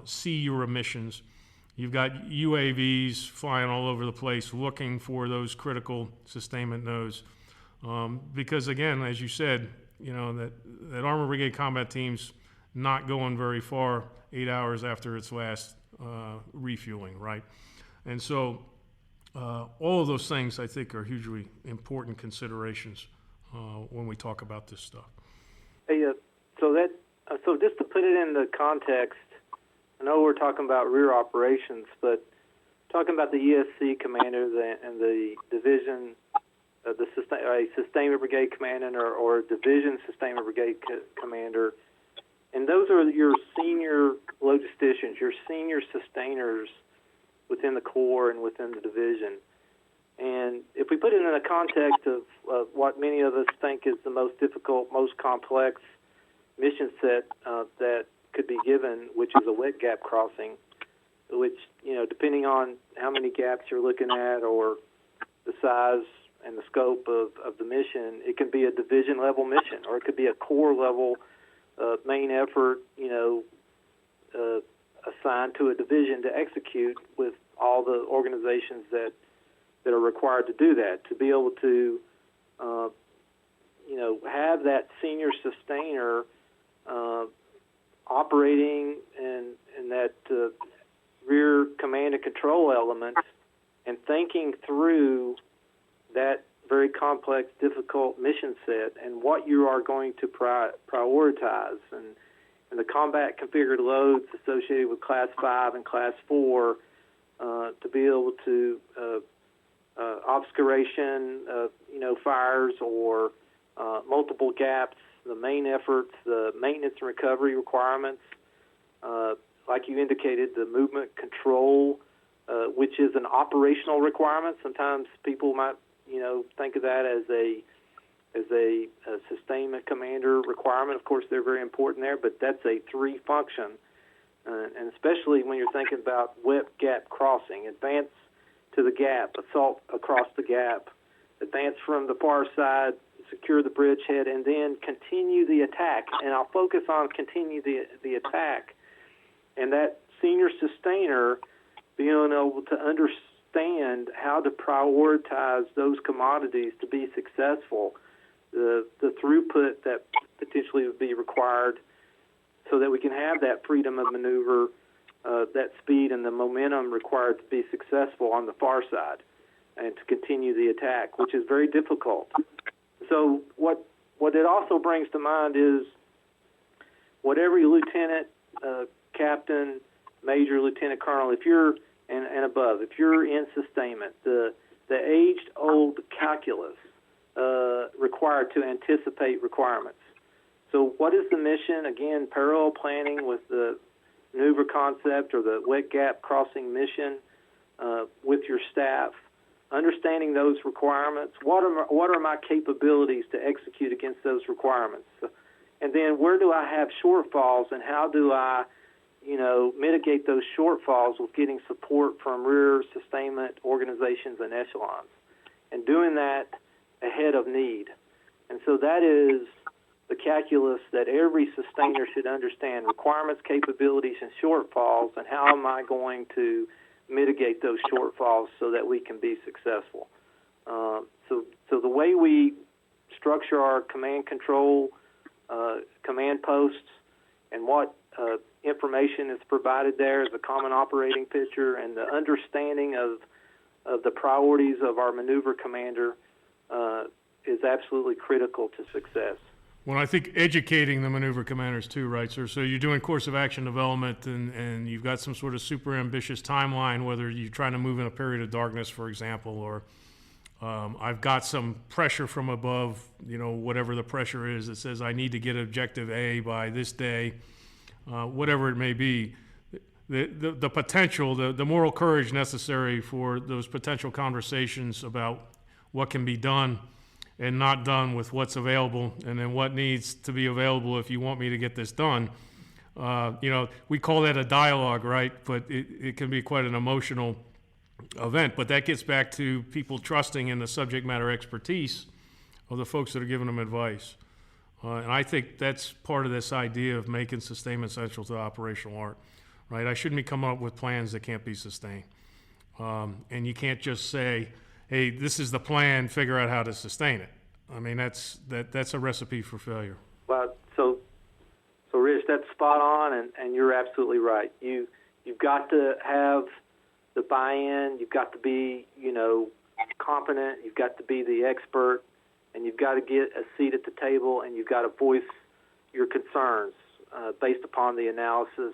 see your emissions. You've got UAVs flying all over the place looking for those critical sustainment nodes. Because again, as you said, that Armor Brigade combat team's not going very far 8 hours after its last refueling, right? And so all of those things I think are hugely important considerations when we talk about this stuff. Hey, so just to put it into context, I know we're talking about rear operations, but talking about the ESC commander and the division, a sustainment brigade commander or a division sustainment brigade commander, and those are your senior logisticians, your senior sustainers within the Corps and within the division. And if we put it in the context of what many of us think is the most difficult, most complex mission set that could be given, which is a wet gap crossing, which, depending on how many gaps you're looking at or the size and the scope of the mission, it can be a division-level mission, or it could be a Corps-level main effort, assigned to a division to execute with all the organizations that are required to do that, to be able to, have that senior sustainer operating in that rear command and control element and thinking through that very complex, difficult mission set and what you are going to prioritize and the combat configured loads associated with Class 5 and Class 4 to be able to obscuration, fires or multiple gaps, the main efforts, the maintenance and recovery requirements, like you indicated, the movement control, which is an operational requirement. Sometimes people might, think of that as a sustainment commander requirement. Of course, they're very important there, but that's a three function, and especially when you're thinking about wet gap crossing, advance to the gap, assault across the gap, advance from the far side, secure the bridgehead, and then continue the attack. And I'll focus on continue the attack. And that senior sustainer being able to understand how to prioritize those commodities to be successful, the throughput that potentially would be required so that we can have that freedom of maneuver, that speed and the momentum required to be successful on the far side and to continue the attack, which is very difficult. So what it also brings to mind is what every lieutenant, captain, major, lieutenant colonel, if you're and above, if you're in sustainment, the age-old calculus required to anticipate requirements. So what is the mission? Again, parallel planning with the maneuver concept or the wet gap crossing mission with your staff, understanding those requirements. What are my capabilities to execute against those requirements? And then where do I have shortfalls, and how do I, mitigate those shortfalls with getting support from rear sustainment organizations and echelons, and doing that ahead of need. And so that is the calculus that every sustainer should understand: requirements, capabilities, and shortfalls, and how am I going to mitigate those shortfalls so that we can be successful. So the way we structure our command control, command posts, and what information is provided there is a common operating picture, and the understanding of the priorities of our maneuver commander is absolutely critical to success. Well, I think educating the maneuver commanders too, right, sir? So you're doing course of action development, and you've got some sort of super ambitious timeline, whether you're trying to move in a period of darkness, for example, or I've got some pressure from above, whatever the pressure is that says I need to get objective A by this day, whatever it may be. The potential, the moral courage necessary for those potential conversations about what can be done and not done with what's available, and then what needs to be available if you want me to get this done. We call that a dialogue, right? But it can be quite an emotional event. But that gets back to people trusting in the subject matter expertise of the folks that are giving them advice. And I think that's part of this idea of making sustainment central to operational art, right? I shouldn't be coming up with plans that can't be sustained. And you can't just say, hey, this is the plan, figure out how to sustain it. I mean, that's a recipe for failure. Well, so Rich, that's spot on, and you're absolutely right. You've got to have the buy-in, you've got to be, competent, you've got to be the expert, and you've got to get a seat at the table, and you've got to voice your concerns based upon the analysis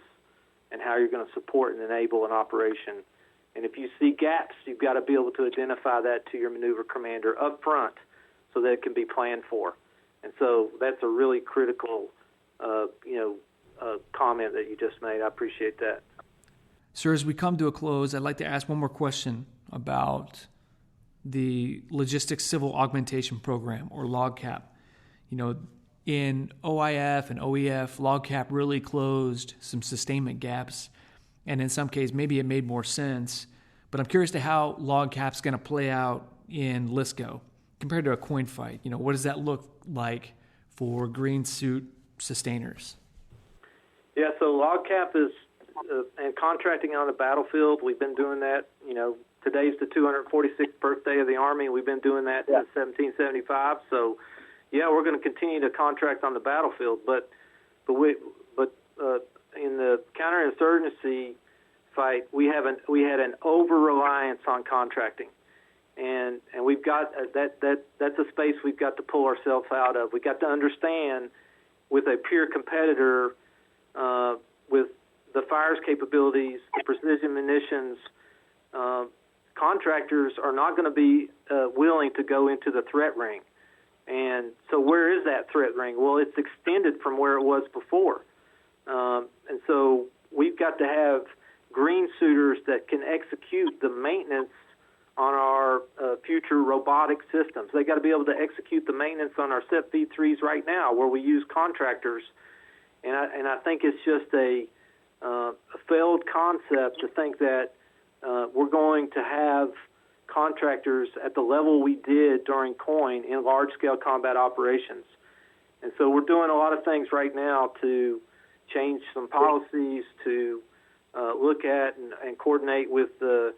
and how you're going to support and enable an operation. And if you see gaps, you've got to be able to identify that to your maneuver commander up front so that it can be planned for. And so that's a really critical, comment that you just made. I appreciate that. Sir, as we come to a close, I'd like to ask one more question about the Logistics Civil Augmentation Program, or LOGCAP. In OIF and OEF, LOGCAP really closed some sustainment gaps, and in some cases, maybe it made more sense. But I'm curious to how LOGCAP's going to play out in LSCO compared to a coin fight. What does that look like for green suit sustainers? Yeah, so LOGCAP is and contracting on the battlefield. We've been doing that. Today's the 246th birthday of the Army. We've been doing that since 1775. So, yeah, we're going to continue to contract on the battlefield. But in the counterinsurgency fight, we had an over reliance on contracting, and we've got that's a space we've got to pull ourselves out of. We got to understand, with a peer competitor, with the fires capabilities, the precision munitions, contractors are not going to be willing to go into the threat ring. And so where is that threat ring? Well, it's extended from where it was before. And so we've got to have green suiters that can execute the maintenance on our future robotic systems. They got to be able to execute the maintenance on our SEP V3s right now, where we use contractors. And I think it's just a failed concept to think that we're going to have contractors at the level we did during COIN in large-scale combat operations. And so we're doing a lot of things right now to change some policies, to look at and coordinate with the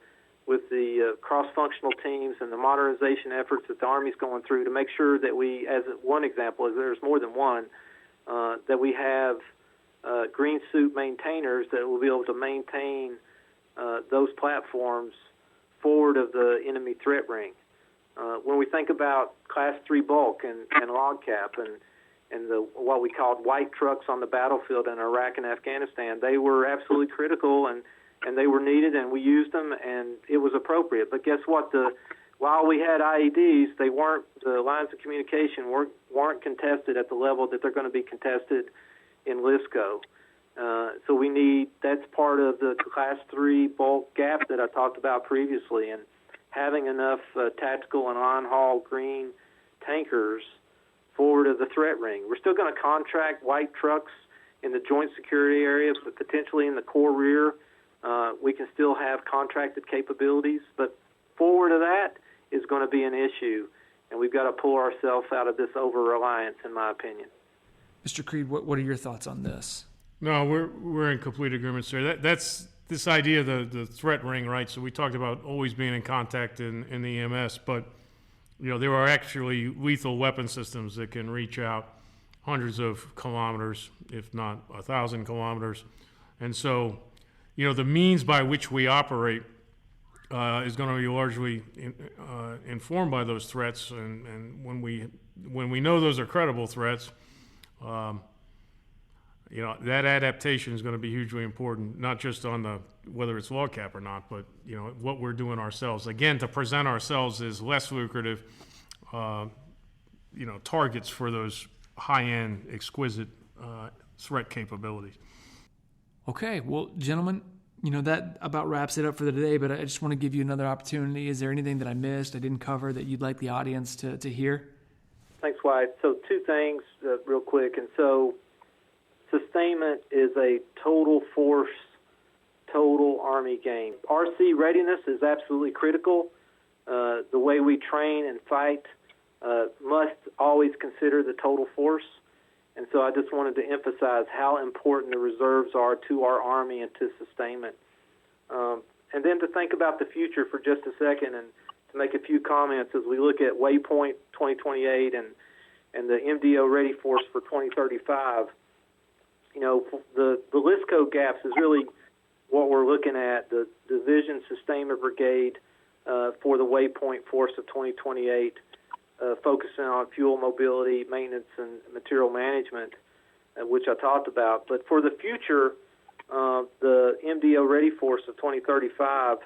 cross-functional teams and the modernization efforts that the Army's going through to make sure that we, as one example, there's more than one, that we have green suit maintainers that will be able to maintain those platforms forward of the enemy threat ring. When we think about Class 3 bulk and LOGCAP and what we called white trucks on the battlefield in Iraq and Afghanistan, they were absolutely critical and they were needed, and we used them, and it was appropriate. But guess what? While we had IEDs, they weren't. The lines of communication weren't contested at the level that they're going to be contested in LSCO. So that's part of the Class 3 bulk gap that I talked about previously, and having enough tactical and on-haul green tankers forward of the threat ring. We're still going to contract white trucks in the joint security areas, but potentially in the core rear. We can still have contracted capabilities, but forward of that is going to be an issue, and we've got to pull ourselves out of this over-reliance, in my opinion. Mr. Creed, what are your thoughts on this? No, we're in complete agreement, sir. That's this idea of the threat ring, right? So we talked about always being in contact in the EMS, but there are actually lethal weapon systems that can reach out hundreds of kilometers, if not 1,000 kilometers, and so the means by which we operate is going to be largely informed by those threats, and when we know those are credible threats. That adaptation is going to be hugely important, not just on whether it's LOGCAP or not, but what we're doing ourselves. Again, to present ourselves as less lucrative, targets for those high-end, exquisite threat capabilities. Okay, well, gentlemen, that about wraps it up for the day. But I just want to give you another opportunity. Is there anything that I missed, I didn't cover, that you'd like the audience to hear? Thanks, Wyatt. So two things real quick. And so Sustainment is a total force, total Army game. RC readiness is absolutely critical. The way we train and fight must always consider the total force. And so I just wanted to emphasize how important the reserves are to our Army and to Sustainment. And then to think about the future for just a second and to make a few comments as we look at Waypoint 2028 and the MDO Ready Force for 2035. The LSCO gaps is really what we're looking at, the Division Sustainment Brigade for the Waypoint Force of 2028, focusing on fuel mobility, maintenance, and material management, which I talked about. But for the future, the MDO Ready Force of 2035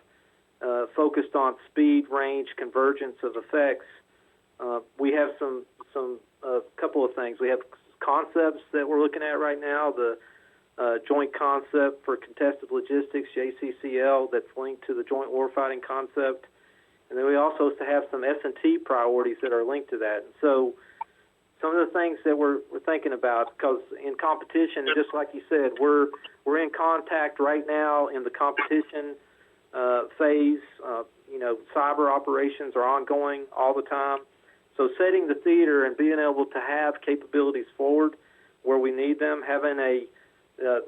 focused on speed, range, convergence of effects. We have a couple of things. We have concepts that we're looking at right now, the Joint Concept for Contested Logistics, JCCL, that's linked to the Joint Warfighting Concept. And then we also have some S&T priorities that are linked to that. And so some of the things that we're thinking about, because in competition, just like you said, we're in contact right now in the competition phase. Cyber operations are ongoing all the time. So setting the theater and being able to have capabilities forward where we need them, having a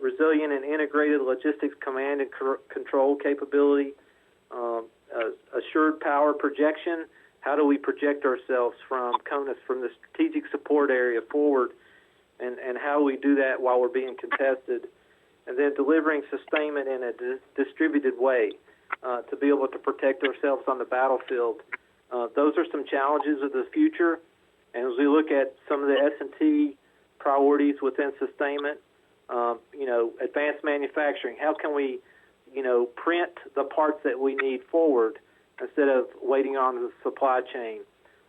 resilient and integrated logistics command and control capability, assured power projection. How do we project ourselves from CONUS, from the strategic support area forward, and how we do that while we're being contested, and then delivering sustainment in a distributed way to be able to protect ourselves on the battlefield. Those are some challenges of the future, and as we look at some of the S&T priorities within sustainment, advanced manufacturing, how can we, print the parts that we need forward instead of waiting on the supply chain?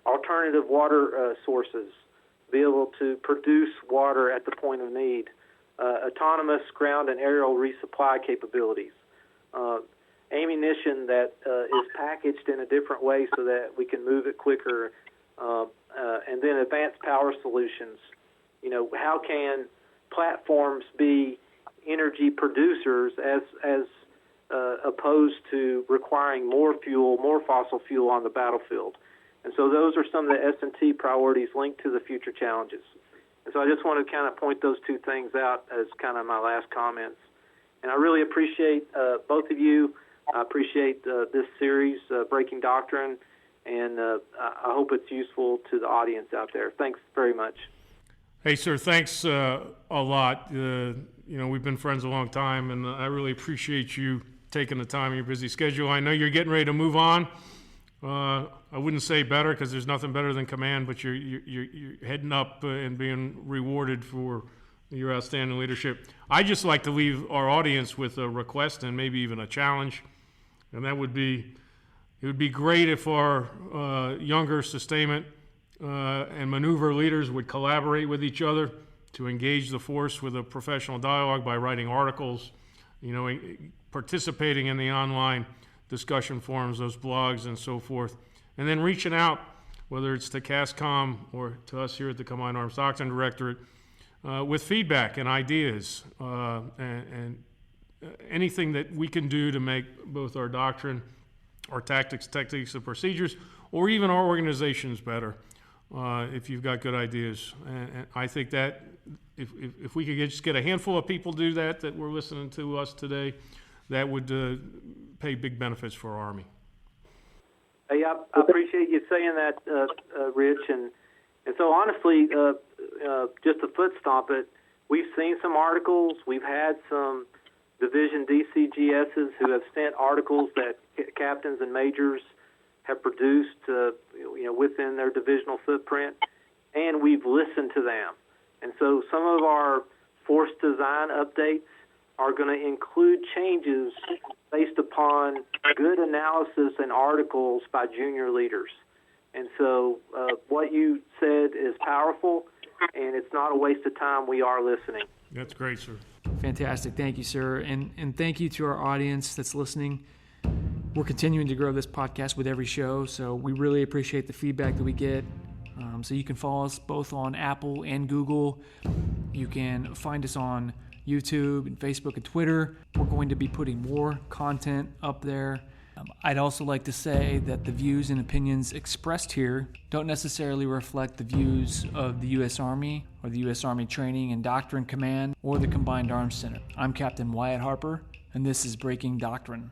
Alternative water sources, be able to produce water at the point of need. Autonomous ground and aerial resupply capabilities. Ammunition that is packaged in a different way so that we can move it quicker. And then advanced power solutions. How can platforms be energy producers as opposed to requiring more fossil fuel on the battlefield? And so those are some of the S&T priorities linked to the future challenges. And so I just want to kind of point those two things out as kind of my last comments. And I really appreciate both of you. I appreciate this series, Breaking Doctrine, and I hope it's useful to the audience out there. Thanks very much. Hey, sir, thanks a lot. We've been friends a long time, and I really appreciate you taking the time in your busy schedule. I know you're getting ready to move on. I wouldn't say better, because there's nothing better than command, but you're heading up and being rewarded for your outstanding leadership. I'd just like to leave our audience with a request and maybe even a challenge, and that would be, it would be great if our younger sustainment and maneuver leaders would collaborate with each other to engage the force with a professional dialogue by writing articles, participating in the online discussion forums, those blogs and so forth, and then reaching out, whether it's to CASCOM or to us here at the Combined Arms Doctrine Directorate, with feedback and ideas and anything that we can do to make both our doctrine, our tactics, techniques, and procedures, or even our organizations better. If you've got good ideas, and I think that if we could just get a handful of people do that were listening to us today, that would pay big benefits for our Army. Hey, I appreciate you saying that, Rich, and so honestly, just to foot stomp it, we've seen some articles. We've had some division DCGSs who have sent articles that captains and majors have produced, within their divisional footprint, and we've listened to them. And so some of our force design updates are going to include changes based upon good analysis and articles by junior leaders. And so what you said is powerful, and it's not a waste of time. We are listening. That's great, sir. Fantastic. Thank you, sir. And thank you to our audience that's listening. We're continuing to grow this podcast with every show, so we really appreciate the feedback that we get. So you can follow us both on Apple and Google. You can find us on YouTube and Facebook and Twitter. We're going to be putting more content up there. I'd also like to say that the views and opinions expressed here don't necessarily reflect the views of the U.S. Army or the U.S. Army Training and Doctrine Command or the Combined Arms Center. I'm Captain Wyatt Harper, and this is Breaking Doctrine.